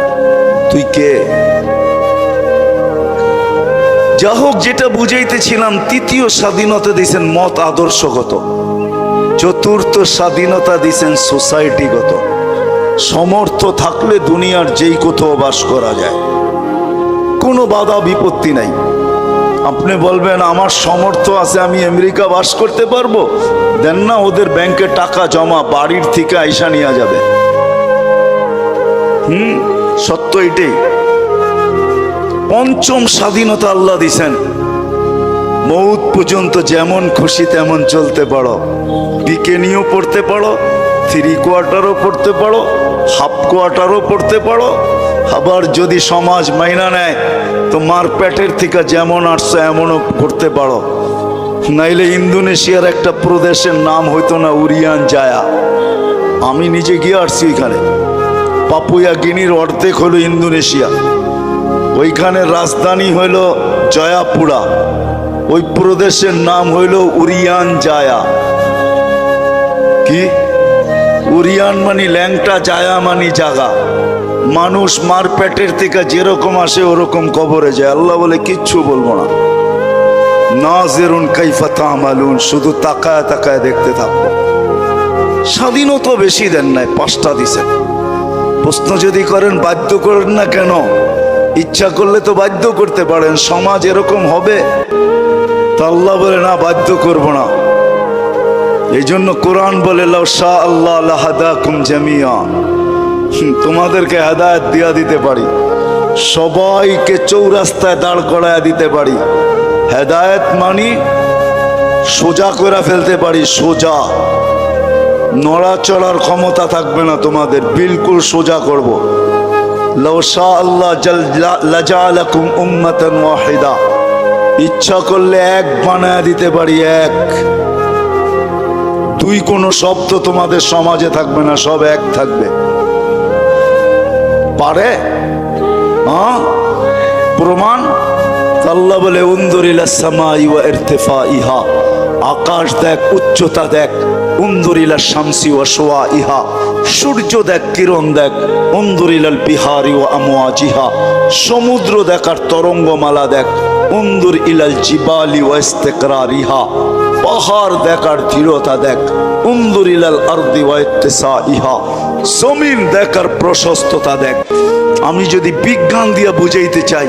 [SPEAKER 1] তুই কে? যা হোক, যেটা বুঝাইতেছিলাম, তৃতীয় স্বাধীনতা দিয়েছেন মত আদর্শগত, চতুর্থ স্বাধীনতা দিয়েছেন সোসাইটিগত। সমর্থ থাকলে দুনিয়ার যেই কোথাও বাস করা যায়, কোনো বাধা বিপত্তি নাই। আপনি বলবেন আমার সমর্থ আছে, আমি আমেরিকা বাস করতে পারবো, দেন না, ওদের ব্যাংকে টাকা জমা, বাড়ির থেকে আইসা নিয়ে যাবে। সত্য এটাই। পঞ্চম স্বাধীনতা আল্লাহ দিছেন, মৌত পর্যন্ত যেমন খুশি তেমন চলতে পারো, বিকেনিও পড়তে পারো, 3 কোয়ার্টারও পড়তে পারো, হাফ কোয়ার্টারও পড়তে পারো। আবার যদি সমাজ মাইনা নেয় তো মার পেটের থেকে যেমন আসছে এমনও করতে পারো। নাইলে ইন্দোনেশিয়ার একটা প্রদেশের নাম হইতো না উরিয়ান জায়া? আমি নিজে গিয়ে আসছি ওইখানে। পাপুয়া গিনির অর্ধেক হলো ইন্দোনেশিয়া, ওইখানে রাজধানী হইল জয়াপুরা, ওই প্রদেশের নাম হইল উরিয়ান জায়া। কি উরিয়ান মানি ল্যাংটা, জায়া মানি জাগা। মানুষ মার পেটের থেকে যেরকম আসে ওরকম কবরে যায়। আল্লাহ বলে কিচ্ছু বলবো না, নাজিরুন কাইফা তা'মালুন, শুধু তাকায় তাকায় দেখতে থাকবো। স্বাধীনতা বেশি দেন নাই, 5টা দিছেন। প্রশ্ন যদি করেন বাধ্য করেন না কেন? ইচ্ছা করলে তো বাধ্য করতে পারেন, সমাজ এরকম হবে। তা আল্লাহ বলে না, বাধ্য করব না। এই জন্য কোরআন বলে লাউ শা আল্লাহ লাহাদাকুম জামিয়া, তোমাদেরকে হেদায়েত দিয়া দিতে পারি, সবাইকে চৌরাস্তায় দাঁড় করায় দিতে পারি। হেদায়েত মানি সোজা করে ফেলতে পারি, সোজা, নড়াচড়ার ক্ষমতা থাকবে না তোমাদের, বিলকুল সোজা করব। লাউ শা আল্লাহ লাজালাকুম উম্মাতান ওয়াহিদা, ইচ্ছা করলে এক বানায় দিতে পারি, এক, দুই কোনো শব্দ তোমাদের সমাজে থাকবে না, সব এক থাকবে। পারে? হ্যাঁ, প্রমাণ? আল্লাহ বলে উনজুর ইলাস সামাই ওয়া ইরতিফাইহা, আকাশ দেখ, উচ্চতা দেখ। উনজুর ইলাশ শামসি ওয়া শুআইহা, সূর্য দেখ, কিরণ দেখ। উনজুর ইলাল বিহারি ওয়া আমওয়াজিহা, সমুদ্র দেখ আর তরঙ্গমালা দেখ। উনজুর ইলাল জিবালি ওয়া ইস্তিকরারিহা, পাহাড় দেখ আর দৃঢ়তা দেখ। উনজুর ইলাল আরদি ওয়া ইত্তিসাইহা, জমিন দেখ আর প্রশস্ততা দেখ। আমি যদি বিজ্ঞান দিয়ে বুঝাইতে চাই,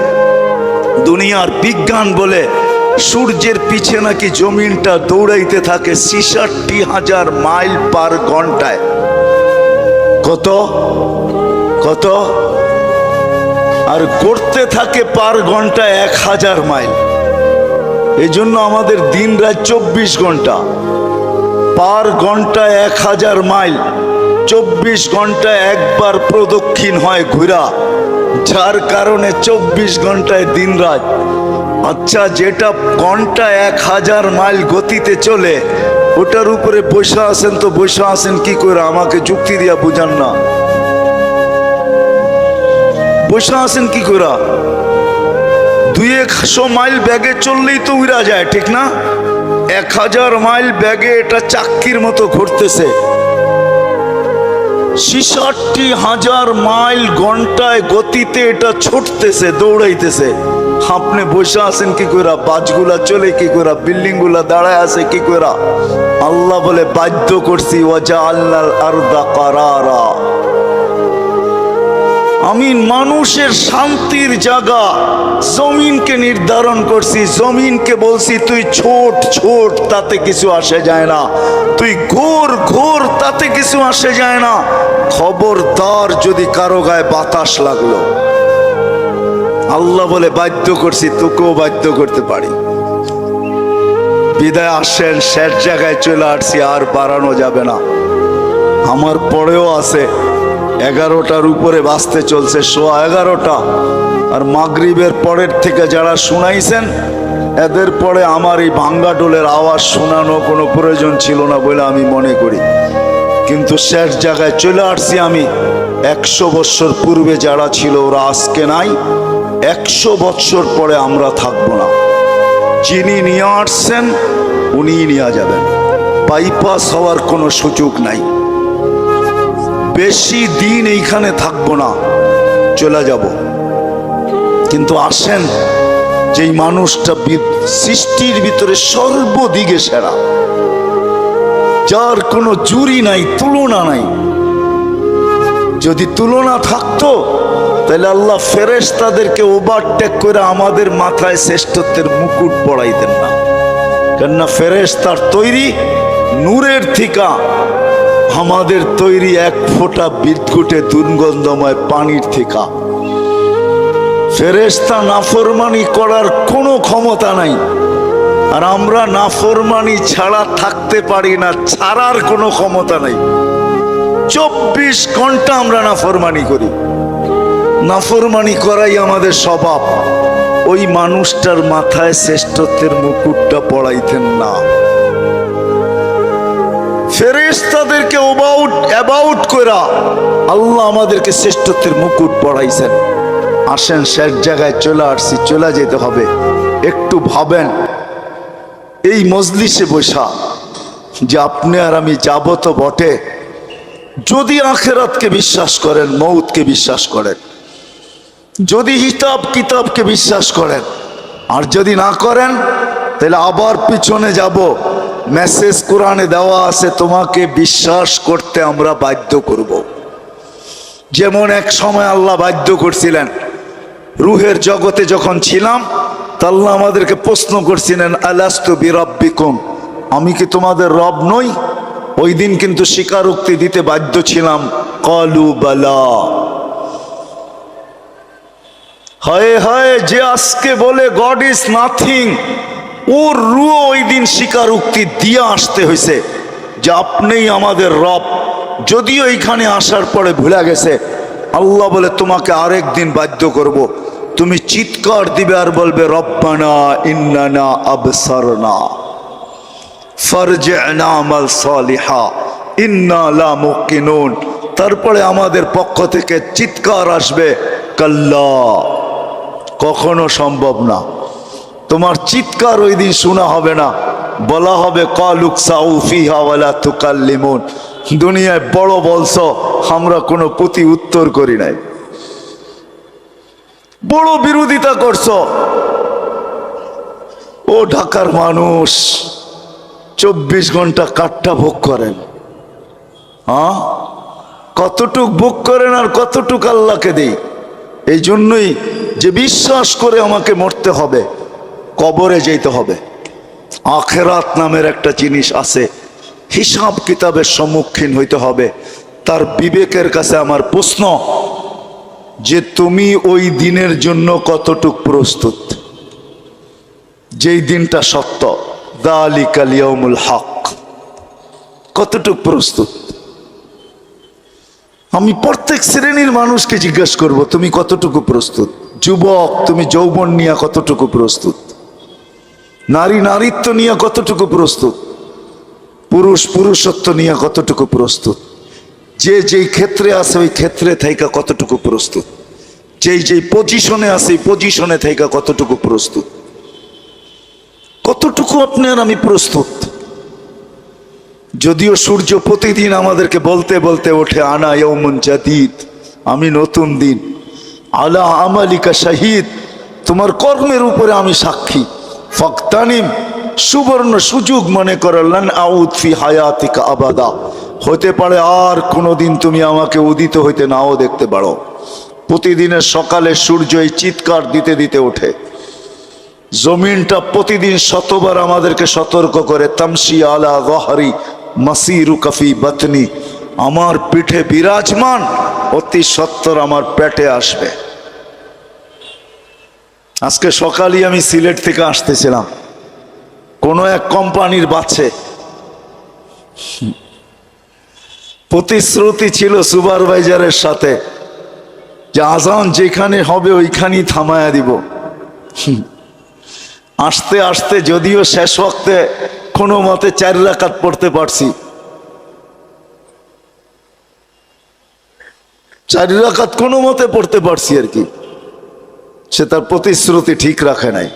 [SPEAKER 1] দুনিয়ার বিজ্ঞান বলে সূর্যের পিছে নাকি জমিনটা দৌড়াইতে থাকে ৬৬,০০০ মাইল পার ঘন্টায়। কত কত? আর করতে থাকে পার ঘন্টায় ১,০০০ মাইল। এই জন্য আমাদের দিন রাত ২৪ ঘন্টা, পার ঘন্টায় ১,০০০ মাইল। ২৪ ঘন্টায় একবার প্রদক্ষিণ হয় ঘুরা, যার কারণে ২৪ ঘন্টায় দিন রাত। আচ্ছা, যেটা ঘন্টায় ১,০০০ মাইল গতিতে চলে, ওটার উপরে বসে আছেন, তো বসে আছেন কি করে? আমাকে যুক্তি দিয়া বুঝান না, বসে আছেন কি করে? ২০০ মাইল ব্যাগে চললেই তো উড়া যায়, ঠিক না? ১,০০০ মাইল ব্যাগে এটা চাক্কির মতো ঘুরতেছে। ৬৬,০০০ মাইল ঘন্টায় গতিতে এটা ছুটতেছে, দৌড়াইতেছে। আপনি বসে আছেন কি করে? বাসগুলা চলে কি করে? বিল্ডিং গুলা দাঁড়ায় আছে কি করে? আল্লাহ বলে বাধ্য করছি, ওয়াজআলনাল আরদা কারারা, আমি মানুষের শান্তির জায়গা জমিনকে নির্ধারণ করছি। জমিনকে বলছি তুই ছোট ছোট, তাতে কিছু আসে যায় না। তুই ঘোর ঘোর, তাতে কিছু আসে যায় না। খবরদার যদি কারো গায়ে বাতাস লাগলো, আল্লাহ বলে বাধ্য করছি, তোকেও বাধ্য করতে পারি। বিদায় আসেন, শেষ জায়গায় চলে আসছি, আর বাড়ানো যাবে না। আমার পরেও আছে 11টার উপরে বাঁচতে চলছে, 11:15। আর মাগরিবের পরের থেকে যারা শুনাইছেন, এদের পরে আমার এই ভাঙ্গা ডোলের আওয়াজ শোনানো কোনো প্রয়োজন ছিল না বলে আমি মনে করি। কিন্তু শেষ জায়গায় চলে আসছি আমি। 100 বৎসর পূর্বে যারা ছিল ওরা আজকে নাই, 100 বৎসর পরে আমরা থাকবো না। যিনি নিয়ে আসছেন উনিই নিয়ে যাবেন, বাইপাস হওয়ার কোনো সুযোগ নাই। বেশি দিন এইখানে থাকবো না, চলে যাব। কিন্তু আসেন, যেই মানুষটা সৃষ্টির ভিতরে সর্বদিকে সেরা, যার কোনো জুরি নাই, তুলনা নাই। যদি তুলনা থাকতো তাহলে আল্লাহ ফেরেশতাদেরকে ওভারটেক করে আমাদের মাথায় শ্রেষ্ঠত্বের মুকুট পড়াইতেন না। কেননা ফেরেশতার তৈরি নূরের থিকা, আমাদের তৈরি এক ফোঁটা বিদ্যুটে দুর্গন্ধময় পানির থিকা। ফেরেশতা নাফরমানি করার কোনো ক্ষমতা নাই, আর আমরা নাফরমানি ছাড়া থাকতে পারি না, ছাড়ার কোনো ক্ষমতা নাই। 24 ঘন্টা আমরা নাফরমানি করি, নাফরমানি করাই আমাদের স্বভাব। ওই মানুষটার মাথায় শ্রেষ্ঠত্বের মুকুটটা পড়াইতেন না। ফেরেশতাদেরকে অ্যাবাউট করা আল্লাহ আমাদেরকে শ্রেষ্ঠত্বের মুকুট পড়াইছেন। আসেন, শেষ জায়গায় চলে আসছি, চলে যেতে হবে। একটু ভাবেন, এই মজলিসে বসা যে আপনি আর আমি যাব তো বটে, যদি আখিরাতকে বিশ্বাস করেন, মৌতকে বিশ্বাস করেন, যদি হিসাব কিতাবকে বিশ্বাস করেন, আর যদি না করেন তাহলে আবার পিছনে যাব। মেসেজ কোরআনে দেওয়া আছে, তোমাকে বিশ্বাস করতে আমরা বাধ্য করব। যেমন এক সময় আল্লাহ বাধ্য করছিলেন, রুহের জগতে যখন ছিলাম, তা আল্লাহ আমাদেরকে প্রশ্ন করছিলেন, আলাস্তু বিরাব্বিকুম, আমি কি তোমাদের রব নই? ওই দিন কিন্তু স্বীকারোক্তি দিতে বাধ্য ছিলাম, কালু বালা। হায় হায়, যে আজকে বলে গড ইজ নাথিং, ওর রুও ওই দিন স্বীকারোক্তি দিয়ে আসতে হয়েছে যে আপনিই আমাদের রব। যদিও এইখানে আসার পরে ভুলে গেছে, আল্লাহ বলে তোমাকে আরেক দিন বাধ্য করব, তুমি চিৎকার দিবে আর বলবে রব্বানা ইন্নানা আবসারনা ফারজি'না আমাল সালিহা ইন্না লা মুকিনুন। তারপরে আমাদের পক্ষ থেকে চিৎকার আসবে, কাল্লা, কখনো সম্ভব না। তোমার চিৎকার ওই দিন শোনা হবে না, বলা হবে কালুকসাউ ফিহা ওয়ালা তুকাল্লিমুন। দুনিয়ায় বড় বলছো, আমরা কোনো প্রতি উত্তর করি নাই, বড় বিরোধিতা করছো। ও ঢাকার মানুষ 24 ঘন্টা কাঠটা ভোগ করেন, হ্যাঁ, কতটুক ভোগ করেন আর কতটুক আল্লাহকে দেই। এই জন্যই যে বিশ্বাস করে আমাকে মরতে হবে, কবরে যেতে হবে। আখেরাত নামের একটা জিনিস আছে, হিসাব কিতাবের সম্মুখীন হইতে হবে। তার বিবেকের কাছে আমার প্রশ্ন যে তুমি ওই দিনের জন্য কতটুক প্রস্তুত, যেই দিনটা সত্য, যালিকাল ইয়াউমুল হক, কতটুক প্রস্তুত? আমি প্রত্যেক শ্রেণীর মানুষকে জিজ্ঞাসা করব, তুমি কতটুকু প্রস্তুত? যুবক, তুমি যৌবন নিয়ে কতটুকু প্রস্তুত? নারী নারীত্ব নিয়ে কতটুকু প্রস্তুত? পুরুষ পুরুষত্ব নিয়ে কতটুকু প্রস্তুত? যে যেই ক্ষেত্রে আছে ওই ক্ষেত্রে থেকে কতটুকু প্রস্তুত? যেই যেই পজিশনে আছে এই পজিশনে থেকে কতটুকু প্রস্তুত? কতটুকু আপনি আর আমি প্রস্তুত? যদিও সূর্য প্রতিদিন আমাদেরকে বলতে বলতে ওঠে, আনা ইয়াউমুন জাদীদ, আমি নতুন দিন, আলা আমালিকা শাহিদ, তোমার কর্মের উপরে আমি সাক্ষী, ফাকতানিম, সুবর্ণ সুযোগ মনে করো, লান আউদ ফি হায়াতিকা আবাদা, হতে পারে আর কোনোদিন তুমি আমাকে উদিত হইতে নাও দেখতে পারো। প্রতিদিনের সকালে সূর্য এই চিৎকার দিতে দিতে ওঠে, জমিনটা প্রতিদিন শতবার আমাদেরকে সতর্ক করে, তামশি আলা যহরি মাসিরুকা ফি বাতনি, আমার পিঠে বিরাজমান, অতি সত্বর আমার পেটে আসবে। আজকে সকালেই আমি সিলেট থেকে আসতেছিলাম, কোনো এক কোম্পানির বাসে প্রতিশ্রুতি ছিল সুপারভাইজারের সাথে যে আজান যেখানে হবে ওইখানেই থামায়া দিব। আসতে আসতে যদিও শেষ ওয়াক্তে কোনো মতে 4 রাকাত পড়তে পারছি, 4 রাকাত কোনো মতে পড়তে পারছি আর কি। সে তার প্রতিশ্রুতি ঠিক রাখে নাই।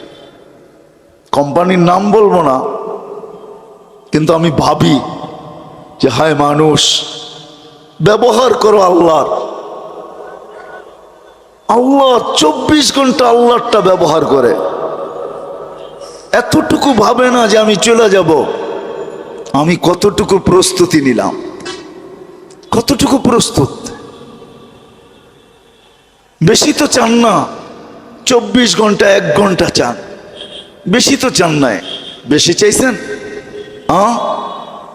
[SPEAKER 1] কোম্পানির নাম বলবো না, কিন্তু আমি ভাবি যে হায় মানুষ, ব্যবহার করো আল্লাহর। আল্লাহ 24 ঘন্টা আল্লাহরটা ব্যবহার করে, এতটুকু ভাবে না যে আমি চলে যাব। আমি কতটুকু প্রস্তুতি নিলাম, কতটুকু প্রস্তুত? বেশি তো চান না, 24 ঘন্টা 1 ঘন্টা চান, বেশি তো চান নাই। বেশি চাইছেন?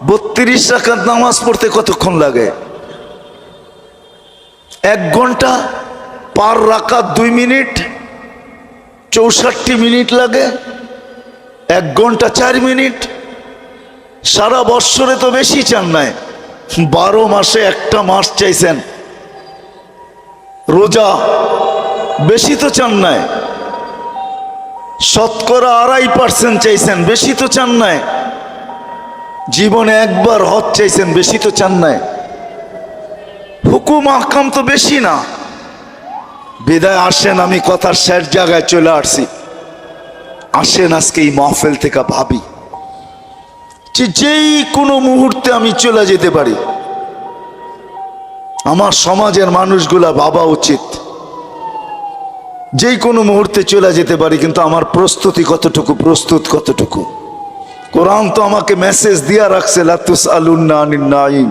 [SPEAKER 1] 32 রাকাত নামাজ পড়তে কতক্ষণ লাগে? 1 ঘন্টা, পার রাকাত 2 মিনিট, 64 মিনিট লাগে, 1 ঘন্টা 4 মিনিট। সারা বৎসরে তো বেশি চান নাই, 12 মাসে একটা মাস চাইছেন। রোজা বেশি তো চান নাই, শতকরা 2.5% চাইছেন, বেশি তো চান নাই। জীবনে একবার হজ চাইছেন, বেশি তো চান নাই। হুকুম আহকাম তো বেশি না। বিদায় আসেন, আমি কথার শেষ জায়গায় চলে আসছি। আসেন আজকে এই মাহফিল থেকে ভাবি যে যেই কোনো মুহূর্তে আমি চলে যেতে পারি। আমার সমাজের মানুষগুলা ভাবা উচিত, যেই কোনো মুহূর্তে চলে যেতে পারি, কিন্তু আমার প্রস্তুতি কতটুকু, প্রস্তুত কতটুকু? কোরআন তো আমাকে মেসেজ দিয়া রাখছে, লা তুসআলুন্না আনিন নাঈম।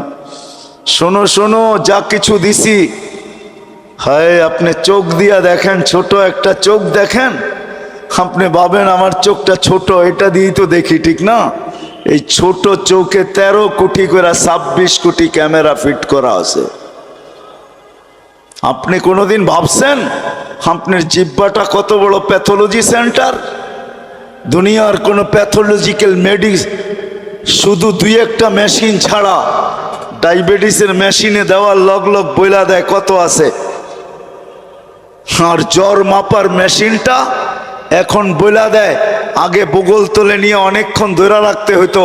[SPEAKER 1] শোনো শোনো, যা কিছু দিছি, হায় আপনি চোখ দিয়া দেখেন, ছোট একটা চোখ দেখেন, আপনি ভাবেন আমার চোখটা ছোট, এটা দিয়েই তো দেখি, ঠিক না? এই ছোট চৌকে 13 কোটি করে 26 কোটি ক্যামেরা ফিট করা আছে। আপনি কোনোদিন ভাবছেন আপনার জিহ্বাটা কত বড় প্যাথোলজি সেন্টার? দুনিয়ার কোনো প্যাথোলজিক্যাল শুধু 2-1টা মেশিন ছাড়া, ডায়াবেটিসের মেশিনে দেওয়ার লগ লগ বইলা দেয় কত আছে। আর জ্বর মাপার মেশিনটা এখন বইলা দেয়, আগে বগল তলে নিয়ে অনেকক্ষণ ধরে রাখতে হতো,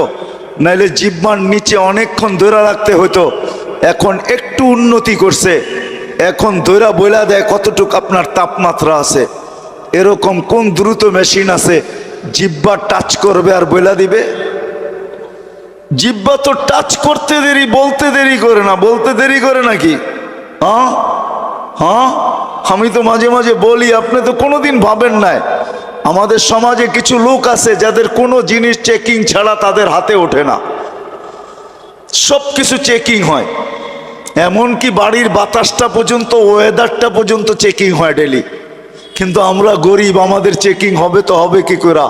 [SPEAKER 1] নাইলে জিহ্বার নিচে অনেকক্ষণ ধরে রাখতে হতো। এখন একটু উন্নতি করছে, এখন ধৈরা বইলা দেয় কতটুক আপনার তাপমাত্রা আছে। এরকম কোন দ্রুত মেশিন আছে জিহ্বা টাচ করবে আর বইলা দিবে? জিহ্বা তো টাচ করতে দেরি, বলতে দেরি করে না। বলতে দেরি করে নাকি? হ্যাঁ হ্যাঁ, আমি তো মাঝে মাঝে বলি, আপনি তো কোনোদিন ভাবেন নাই আমাদের সমাজে কিছু লোক আছে যাদের কোনো জিনিস চেকিং ছাড়া তাদের হাতে ওঠে না। সব কিছু চেকিং হয়, এমনকি বাড়ির বাতাসটা পর্যন্ত, ওয়েদারটা পর্যন্ত চেকিং হয় ডেলি। কিন্তু আমরা গরিব, আমাদের চেকিং হবে তো হবে কি করে?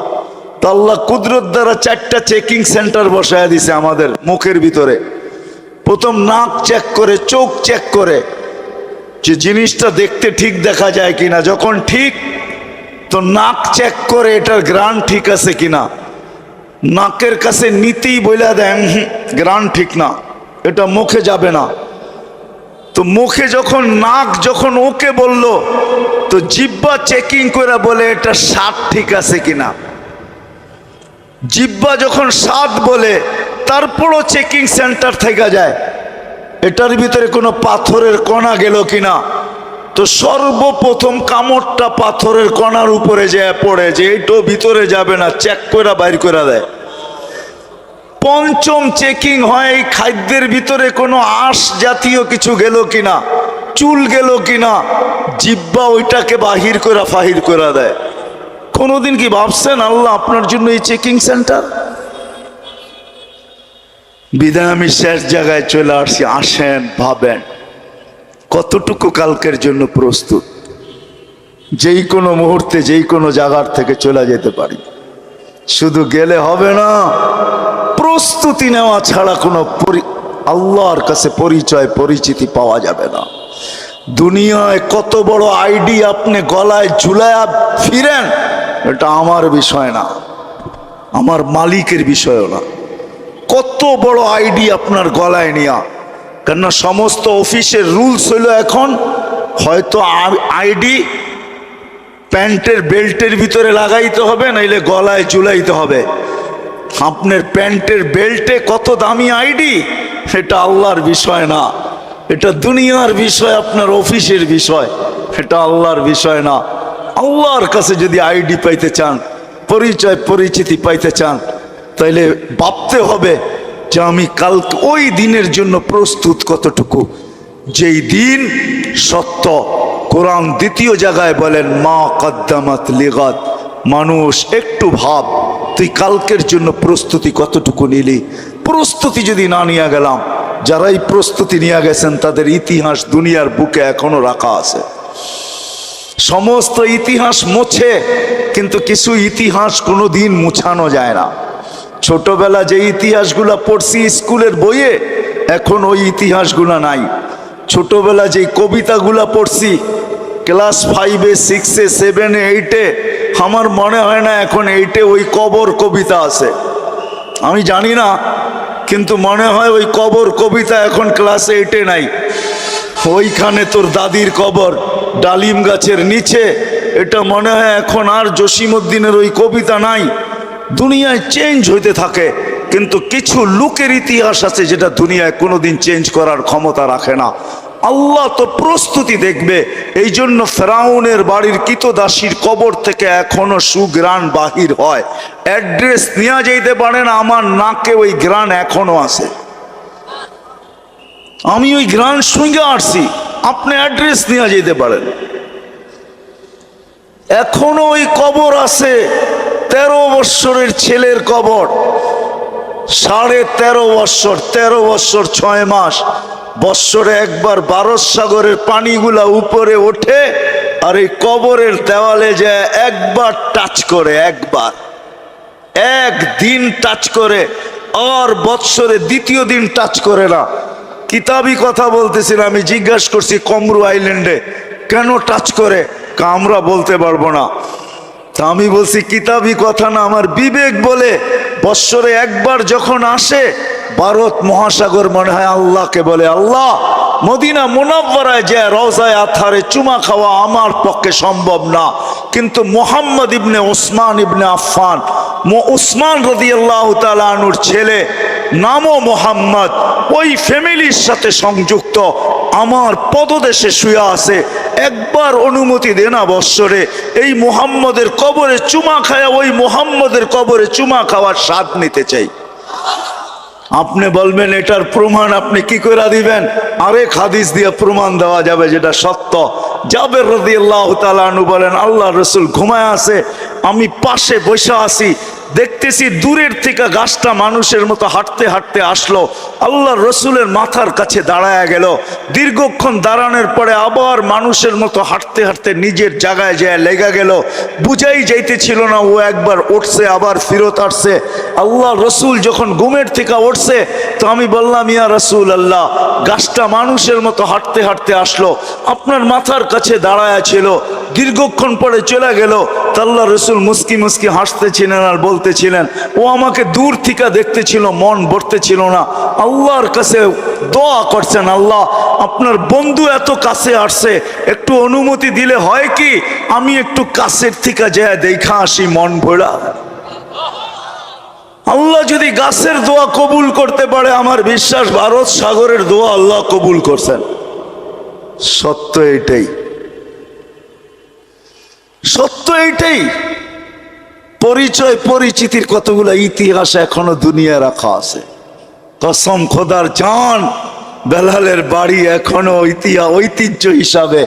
[SPEAKER 1] তো আল্লাহ কুদরত দ্বারা 4টা চেকিং সেন্টার বসায় দিছে আমাদের মুখের ভিতরে। প্রথম নাক চেক করে, চোখ চেক করে যে জিনিসটা দেখতে ঠিক দেখা যায় কিনা। যখন ঠিক, তো নাক চেক করে এটার গ্রান ঠিক আছে কিনা। নাকের কাছে নিতেই বইলা দেন গ্রান ঠিক না, এটা মুখে যাবে না। তো মুখে যখন নাক যখন ওকে বলল, তো জিহ্বা চেকিং করে বলে এটা স্বাদ ঠিক আছে কিনা। জিহ্বা যখন স্বাদ বলে, তারপরও চেকিং সেন্টার থেকে যায় এটার ভিতরে কোনো পাথরের কণা গেল কিনা। তো সর্বপ্রথম কামড়টা পাথরের কণার উপরে যায় পড়ে, যে এইটো ভিতরে যাবে না, চেক করে বাইর করে দেয়। পঞ্চম চেকিং হয় এই খাদ্যের ভিতরে কোনো আঁশ জাতীয় কিছু গেল কিনা, চুল গেল কিনা। জিহ্বা ওইটাকে বাহির করে ফাহির করে দেয়। কোনোদিন কি ভাবছেন আল্লাহ আপনার জন্য এই চেকিং সেন্টার? বিদায় আমি শেষ জায়গায় চলে আসছি। আসেন, ভাবেন কতটুকু কালকের জন্য প্রস্তুত। যেই কোনো মুহূর্তে যেই কোনো জায়গার থেকে চলে যেতে পারি। শুধু গেলে হবে না, প্রস্তুতি নেওয়া ছাড়া কোনো আল্লাহর কাছে পরিচয় পরিচিতি পাওয়া যাবে না। দুনিয়ায় কত বড় আইডি আপনি গলায় ঝুলায়া ফিরেন, এটা আমার বিষয় না, আমার মালিকের বিষয়ও না। কত বড় আইডি আপনার গলায় নিয়া, কেননা সমস্ত অফিসের রুলস হইল এখন হয়তো আইডি প্যান্টের বেল্টের ভিতরে লাগাইতে হবে, নাইলে গলায় ঝুলাইতে হবে। আপনার প্যান্টের বেল্টে কত দামি আইডি, এটা আল্লাহর বিষয় না, এটা দুনিয়ার বিষয়, আপনার অফিসের বিষয়, এটা আল্লাহর বিষয় না। আল্লাহর কাছে যদি আইডি পাইতে চান, পরিচয় পরিচিতি পাইতে চান, তাইলে ভাবতে হবে যে আমি কালকে ওই দিনের জন্য প্রস্তুত কতটুকু। যেই দিন সত্য, কোরআন দ্বিতীয় জায়গায় বলেন মা কদ্দামাত লিগাদ। মানুষ একটু ভাব, তুই কালকের জন্য প্রস্তুতি কতটুকু নিলি। প্রস্তুতি যদি না নিয়ে গেলাম, যারাই প্রস্তুতি নিয়ে গেছেন তাদের ইতিহাস দুনিয়ার বুকে এখনো রাখা আছে। সমস্ত ইতিহাস মোছে, কিন্তু কিছু ইতিহাস কোনো দিন মুছানো যায় না। ছোটবেলা যে ইতিহাসগুলা পড়ছি স্কুলের বইয়ে, এখন ওই ইতিহাসগুলা নাই। ছোটবেলা যে কবিতাগুলা পড়ছি ক্লাস 5-এ 6-এ 7-এ 8-এ, আমার মনে হয় না এখন 8-এ ওই কবর কবিতা আছে। আমি জানি না, কিন্তু মনে হয় ওই কবর কবিতা এখন ক্লাস 8-এ নাই। ওইখানে তোর দাদির কবর ডালিম গাছের নিচে, এটা মনে হয় এখন আর জসিমউদ্দিনের ওই কবিতা নাই। দুনিয়ায় চেঞ্জ হইতে থাকে, কিন্তু কিছু লোকের ইতিহাস আছে যেটা দুনিয়ায় কোনোদিন চেঞ্জ করার ক্ষমতা রাখে না। আল্লাহ তো প্রস্তুতি দেখবে। এই জন্য ফেরাউনের বাড়ির কৃতদাসীর কবর থেকে এখনো সুগ্রাণ বাহির হয়। অ্যাড্রেস নিয়ে যেতে পারে না, আমার নাকে ওই গ্রাণ এখনো আছে। আমি ওই গ্রাণ সঙ্গে আসছি, আপনি অ্যাড্রেস নিয়ে যেতে পারেন। এখনো ওই কবর আছে, 13 বৎসরের ছেলের কবর, 13.5 বৎসর, 13 বৎসর 6 মাস। বৎসরে একবার 12 সাগরের পানিগুলা উপরে ওঠে, আর এই কবরের দেওয়ালে যায় একবার টাচ করে, একবার, একদিন টাচ করে, আর বৎসরে দ্বিতীয় দিন টাচ করে না। কিতাবি কথা বলতেছিলাম, আমি জিজ্ঞাসা করছি কমরু আইল্যান্ডে কেন টাচ করে, আমরা বলতে পারবো না। তা আমি বলছি কিতাবি কথা না, আমার বিবেক বলে বৎসরে একবার যখন আসে ভারত মহাসাগর মনে হয় আল্লাহকে বলে, আল্লাহ মদিনা মুনাওয়ারায় যায় রওজায়ে আতহারে চুমা খাওয়া আমার পক্ষে সম্ভব না, কিন্তু মুহাম্মদ ইবনে ওসমান ইবনে আফফান, ওসমান রাদিয়াল্লাহু তাআলা আনহুর ছেলে, নামও মোহাম্মদ, ওই ফ্যামিলির সাথে সংযুক্ত, আমার পদদেশে শুয়ে আছে, একবার অনুমতি দে না বৎসরে এই মুহাম্মদের কবরে চুমা খায়া ওই মুহাম্মদের কবরে চুমা খাওয়ার স্বাদ নিতে চাই। আপনি বলবেন এটার প্রমাণ আপনি কি করে দিবেন? আরেক হাদিস দিয়ে প্রমাণ দেওয়া যাবে যেটা সত্য। জাবের রাদিয়াল্লাহু তাআলা আনহু বলেন, আল্লাহ রাসূল ঘুমায় আছে, আমি পাশে বসে আছি, দেখতেছি দূরের থেকে গাছটা মানুষের মতো হাঁটতে হাঁটতে আসলো, আল্লাহ রসুলের মাথার কাছে দাঁড়ায় গেল, দীর্ঘক্ষণ দাঁড়ানোর পরে আবার মানুষের মতো হাঁটতে হাঁটতে নিজের জায়গায় যায় লেগে গেল, বুঝাই যাইতেছিল না ও একবার উঠছে আবার ফিরত আসছে। আল্লাহ রসুল যখন ঘুমের থেকে উঠছে তো আমি বললাম, ইয়া রাসূল আল্লাহ, গাছটা মানুষের মতো হাঁটতে হাঁটতে আসলো, আপনার মাথার কাছে দাঁড়ায় ছিল, দীর্ঘক্ষণ পরে চলে গেল। তা আল্লাহ রসুল মুস্কি মুস্কি হাসতেছিলেন আর বলতেছিলেন, ও আমাকে দূর থেকে দেখতেছিল, মন ভরতেছিল না, আল্লাহর কাছে দোয়া করছেন, আল্লাহ আপনার বন্ধু এত কাছে আসছে, একটু অনুমতি দিলে হয় কি আমি একটু কাছের থেকে যায় দেখা আসি মন ভরা। আল্লাহ যদি গাছের দোয়া কবুল করতে পারে, আমার বিশ্বাস ভারত সাগরের দোয়া আল্লাহ কবুল করছেন। সত্য এটাই, সত্য এইটাই। পরিচয় পরিচিতির কতগুলো ইতিহাস এখনো দুনিয়া রাখা আছে। কসম খোদার জান, বেলালের বাড়ি এখনো ঐতিহ্য হিসাবে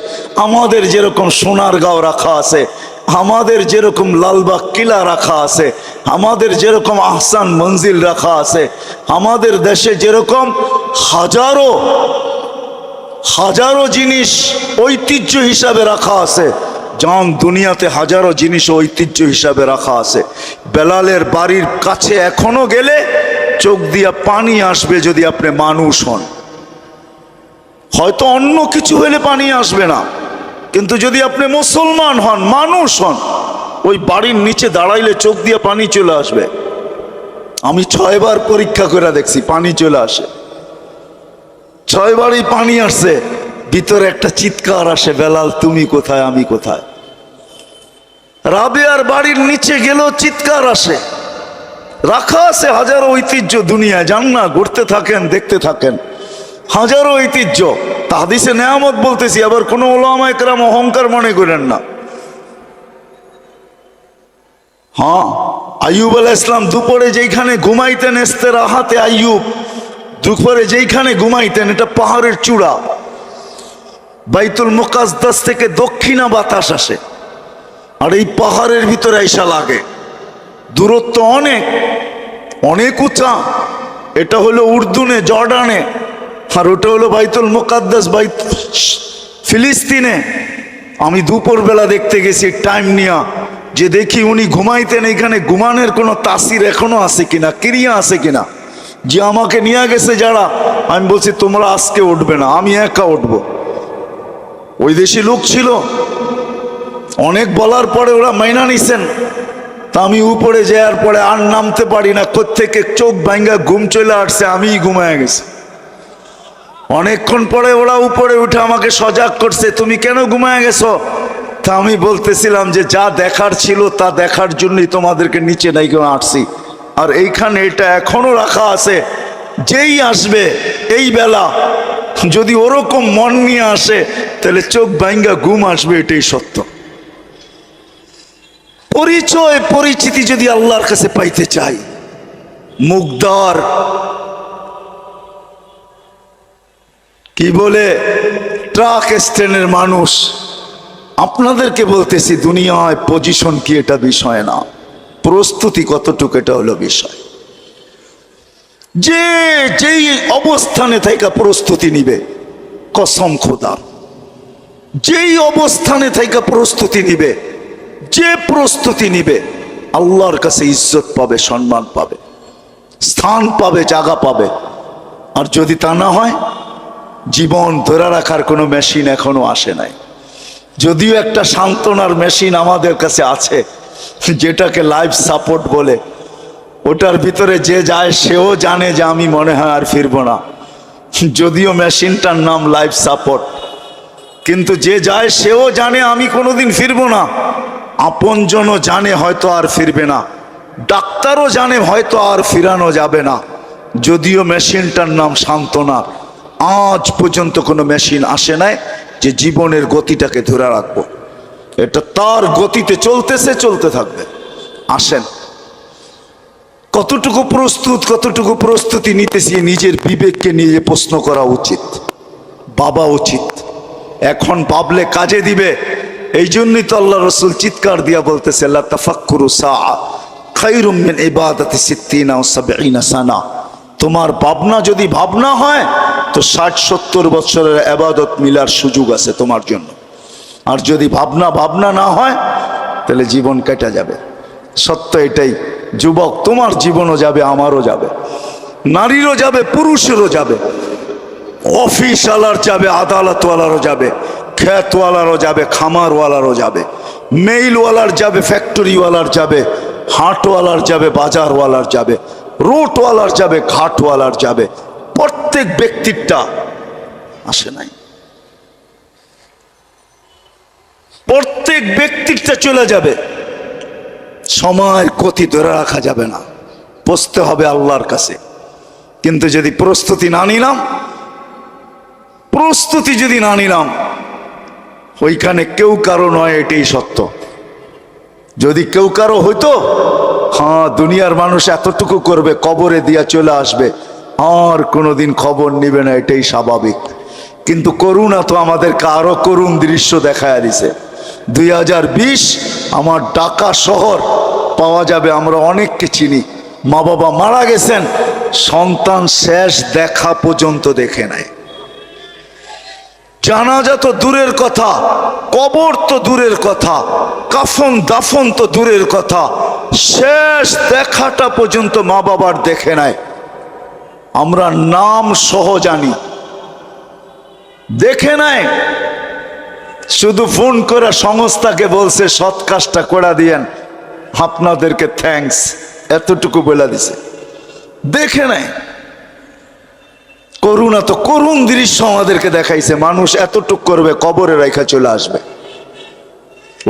[SPEAKER 1] আমাদের যেরকম সোনারগাঁও রাখা আছে, আমাদের যেরকম লালবাগ কিলা রাখা আছে, আমাদের যেরকম আহসান মঞ্জিল রাখা আছে, আমাদের দেশে যেরকম হাজারো হাজারো জিনিস ঐতিহ্য হিসাবে রাখা আছে, জান দুনিয়াতে হাজারো জিনিস ঐতিহ্য হিসাবে রাখা আছে। বেলালের বাড়ির কাছে এখনো গেলে চোখ দিয়া পানি আসবে যদি আপনি মানুষ হন। হয়তো অন্য কিছু হলে পানি আসবে না, কিন্তু যদি আপনি মুসলমান হন, মানুষ হন, ওই বাড়ির নিচে দাঁড়াইলে চোখ দিয়ে পানি চলে আসবে। আমি 6 বার পরীক্ষা করে দেখছি, পানি চলে আসে। 6 বারই পানি আসছে, ভিতরে একটা চিৎকার আসে, বেলাল তুমি কোথায়, আমি কোথায়। রাবেয়ার বাড়ির নিচে গেলেও চিৎকার আসে। রাখা আছে হাজারো ঐতিহ্য দুনিয়া, যান না, ঘুরতে থাকেন, দেখতে থাকেন, হাজারো ঐতিহ্য। হাদিসে নেয়ামত বলতেছি, আবার কোনো উলামায়ে কেরাম অহংকার মনে করেন না। হ্যাঁ, আইয়ুব আলাইহিস সালাম দুপুরে যেইখানে ঘুমাইতেন, ইস্তেরাহাতে আইয়ুব, দুপুরে যেইখানে ঘুমাইতেন, এটা পাহাড়ের চূড়া, বাইতুল মুকাদ্দাস থেকে দক্ষিণা বাতাস আসে, আর এই পাহাড়ের ভিতরে আইসা লাগে। দূরত্ব অনেক অনেক উঁচা। এটা হলো উর্দুনে, জর্ডানে, আর ওটা হলো বাইতুল মুকাদ্দাস ফিলিস্তিনে। আমি দুপুরবেলা দেখতে গেছি টাইম নিয়া, যে দেখি উনি ঘুমাইতেন, এখানে ঘুমানোর কোনো তাসির এখনো আছে কিনা, ক্রিয়া আছে কিনা। যে আমাকে নিয়ে গেছে যারা, আমি বলছি তোমরা আজকে উঠবে না, আমি একা উঠবো। ওই দেশি লোক ছিল, অনেক বলার পরে ওরা মাইনা নিছেন। তা আমি উপরে যাওয়ার পরে আর নামতে পারি না, কোত্থেকে চোখ ভাঙ্গা ঘুম চলে আসছে, আমি ঘুমায় গেছি। অনেকক্ষণ পরে ওরা উপরে উঠে আমাকে সজাগ করছে, তুমি কেন ঘুমায় গেছো? তা আমি বলতেছিলাম যে যা দেখার ছিল তা দেখার জন্যই তোমাদেরকে নিচে নাই কেউ আসছি। আর এইখানে এটা এখনো রাখা আছে, যেই আসবে এই বেলা যদি ওরকম মন নিয়ে আসে, তাহলে চোখ ভাঙ্গা ঘুম আসবে, এটাই সত্য। পরিচয় পরিচিতি যদি আল্লাহর কাছে পাইতে চাই, মুগদার কি বলে ট্রাক স্ট্যান্ডের মানুষ, আপনাদেরকে বলতেছি দুনিয়ায় পজিশন কি এটা বিষয় না, প্রস্তুতি কতটুকু এটা হলো বিষয়। যে যেই অবস্থানে থেকে প্রস্তুতি নিবে, কসম খোদা, যেই অবস্থানে থেকে প্রস্তুতি নিবে, যে প্রস্তুতি নিবে, আল্লাহর কাছে ইজ্জত পাবে, সম্মান পাবে। স্থান পাবে, জায়গা পাবে। আর যদি তা না হয়, জীবন ধরে রাখার কোনো মেশিন এখনো আসে নাই। যদিও একটা সান্ত্বনার মেশিন আমাদের কাছে আছে, যেটাকে লাইফ সাপোর্ট বলে। ওটার ভিতরে যে যায় সেও জানে যে আমি মনে হয় আর ফিরবো না, যদিও মেশিনটার নাম লাইফ সাপোর্ট। কিন্তু যে যায় সেও জানে আমি কোনোদিন ফিরবো না। আপনজনও জানে হয়তো আর ফিরবে না, ডাক্তারও জানে হয়তো আর ফিরানো যাবে না, যদিও মেশিনটার নাম সান্ত্বনা। আজ পর্যন্ত কোনো মেশিন আসে নাই যে জীবনের গতিটাকে ধরে রাখবো। এটা তার গতিতে চলতেছে, চলতে থাকবে। আসেন, কতটুকু প্রস্তুত, কতটুকু প্রস্তুতি নিতেছি নিজের বিবেককে নিয়ে প্রশ্ন করা উচিত, ভাবা উচিত। এখন ভাবলে কাজে দিবে। এই জন্যই তো আল্লাহ রসুল চিৎকার দিয়া বলতেছে, লা তাফাক্কুরু সাআ খায়রুম মিন ইবাদাতি সিত্তিনা ওয়া সাবঈনা সানা। তোমার ভাবনা যদি ভাবনা হয় তো 60-70 বছরের ইবাদত মিলার সুযোগ আছে তোমার জন্য। আর যদি ভাবনা না হয় তাহলে জীবন কেটে যাবে। সত্য এটাই। যুবক, তোমার জীবনও যাবে, আমারও যাবে, নারীরও যাবে, পুরুষেরও যাবে, অফিসওয়ালার যাবে, আদালতওয়ালারও যাবে, ক্ষেতওয়ালারও যাবে, খামারওয়ালারও যাবে, মেইলওয়ালার যাবে, ফ্যাক্টরিওয়ালার যাবে, হাটওয়ালার যাবে, বাজারওয়ালার যাবে, রোডওয়ালার যাবে, ঘাটওয়ালার যাবে। প্রত্যেক ব্যক্তিরটা আসে নাই, প্রত্যেক ব্যক্তিরটা চলে যাবে। সময়ের গতি ধরে রাখা যাবে না, বসতে হবে আল্লাহর কাছে। কিন্তু যদি প্রস্তুতি না নিলাম, ওইখানে কেউ কারো নয়, এটাই সত্য। যদি কেউ কারো হইতো, হ্যাঁ, দুনিয়ার মানুষ এতটুকু করবে, কবরে দিয়া চলে আসবে, আর কোনোদিন খবর নিবে না, এটাই স্বাভাবিক। কিন্তু করুণা তো আমাদেরকে আরো করুণ দৃশ্য দেখায় দিছে। 2020 আমার ঢাকা শহর পাওয়া যাবে, আমরা অনেককে চিনি, মা বাবা মারা গেছেন, সন্তান শেষ দেখা পর্যন্ত দেখে নাই। জানাজা তো দূরের কথা, কবর তো দূরের কথা, কাফন দাফন তো দূরের কথা, শেষ দেখাটা পর্যন্ত মা বাবার দেখে নাই। আমরা নাম সহ জানি, দেখে নাই। শুধু ফোন করে সংস্থাকে বলছে সৎ কাজটা করে দিয়েন, আপনাদেরকে থ্যাঙ্কস, এতটুকু বলে দিছে, দেখে নাই। করুণা তো করুণ দৃশ্য আমাদেরকে দেখাইছে। মানুষ এতটুক করবে, কবরে রাখা চলে আসবে।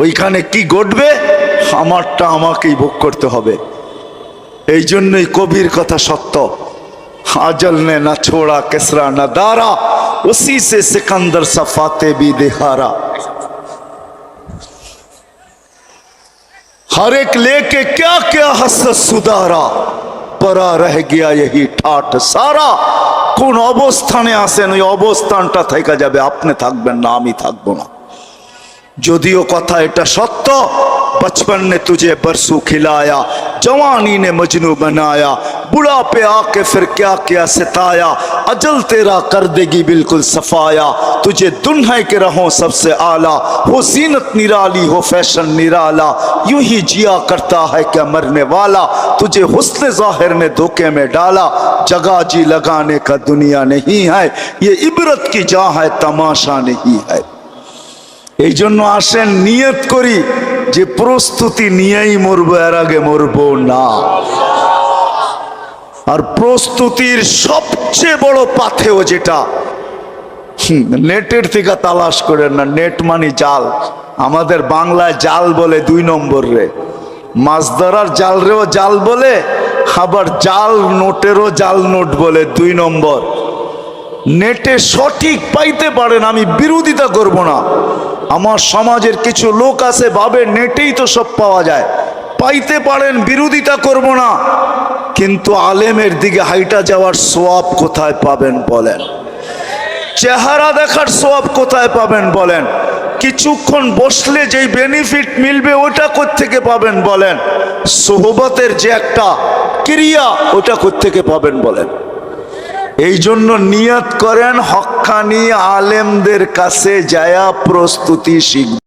[SPEAKER 1] ওইখানে কি ঘটবে, আমারটা আমাকেই ভোগ করতে হবে। এই জন্যই কবির কথা সত্য, আজল নে না ছোড়া কেসরা না দারা, উসি সে সিকন্দর সফাতে বি দেহারা। हर एक लेके क्या क्या हसरत सुधारा, परा रह गया यही ठाठ सारा। কোন অবস্থানে আছেন, ওই অবস্থানটা থেকে যাবে, আপনি থাকবেন না, আমি থাকবো না। যদিও কথা এটা সত্য, बचपन ने तुझे बरसू खिलाया, जवानी ने मजनू बनाया, बुढ़ापे आके फिर क्या क्या सताया, अजल तेरा कर देगी बिल्कुल सफाया, तुझे दुन्हा के रहो सबसे आला, हो जीनत निराली हो फैशन निराला, यूं ही जिया करता है क्या मरने वाला, तुझे हुस्न जाहिर ने धोखे में डाला, जगह जी लगाने का दुनिया नहीं है, ये इबरत की जा है तमाशा नहीं है। এই জন্য আসেন নিয়ত করি যে প্রস্তুতি নিয়েই মরবো, এর আগে মরবো না। আর প্রস্তুতির সবচেয়ে বড় পাথেয় যেটা, নেটের থেকে তালাশ করেন না, নেট মানে জাল। আমাদের বাংলায় জাল বলে 2 নম্বর রে, মাছ ধরার জাল রেও জাল বলে, আবার জাল নোটেরও জাল নোট বলে 2 নম্বর। নেটে সঠিক পাইতে পারেন, আমি বিরোধিতা করব না। আমার সমাজের কিছু লোক আছে ভাবে নেটেই তো সব পাওয়া যায়, পাইতে পারেন, বিরোধিতা করব না। কিন্তু আলেমের দিকে হাইটা যাওয়ার সওয়াব কোথায় পাবেন বলেন? চেহারা দেখার সওয়াব কোথায় পাবেন বলেন? কিছুক্ষণ বসলে যেই বেনিফিট মিলবে ওটা কোত্থেকে পাবেন বলেন? সোহবতের যে একটা ক্রিয়া, ওটা কোত্থেকে পাবেন বলেন? এই জন্য নিয়ত করেন হক্কানি আলেমদের কাছে যায়া প্রস্তুতি শিখবেন।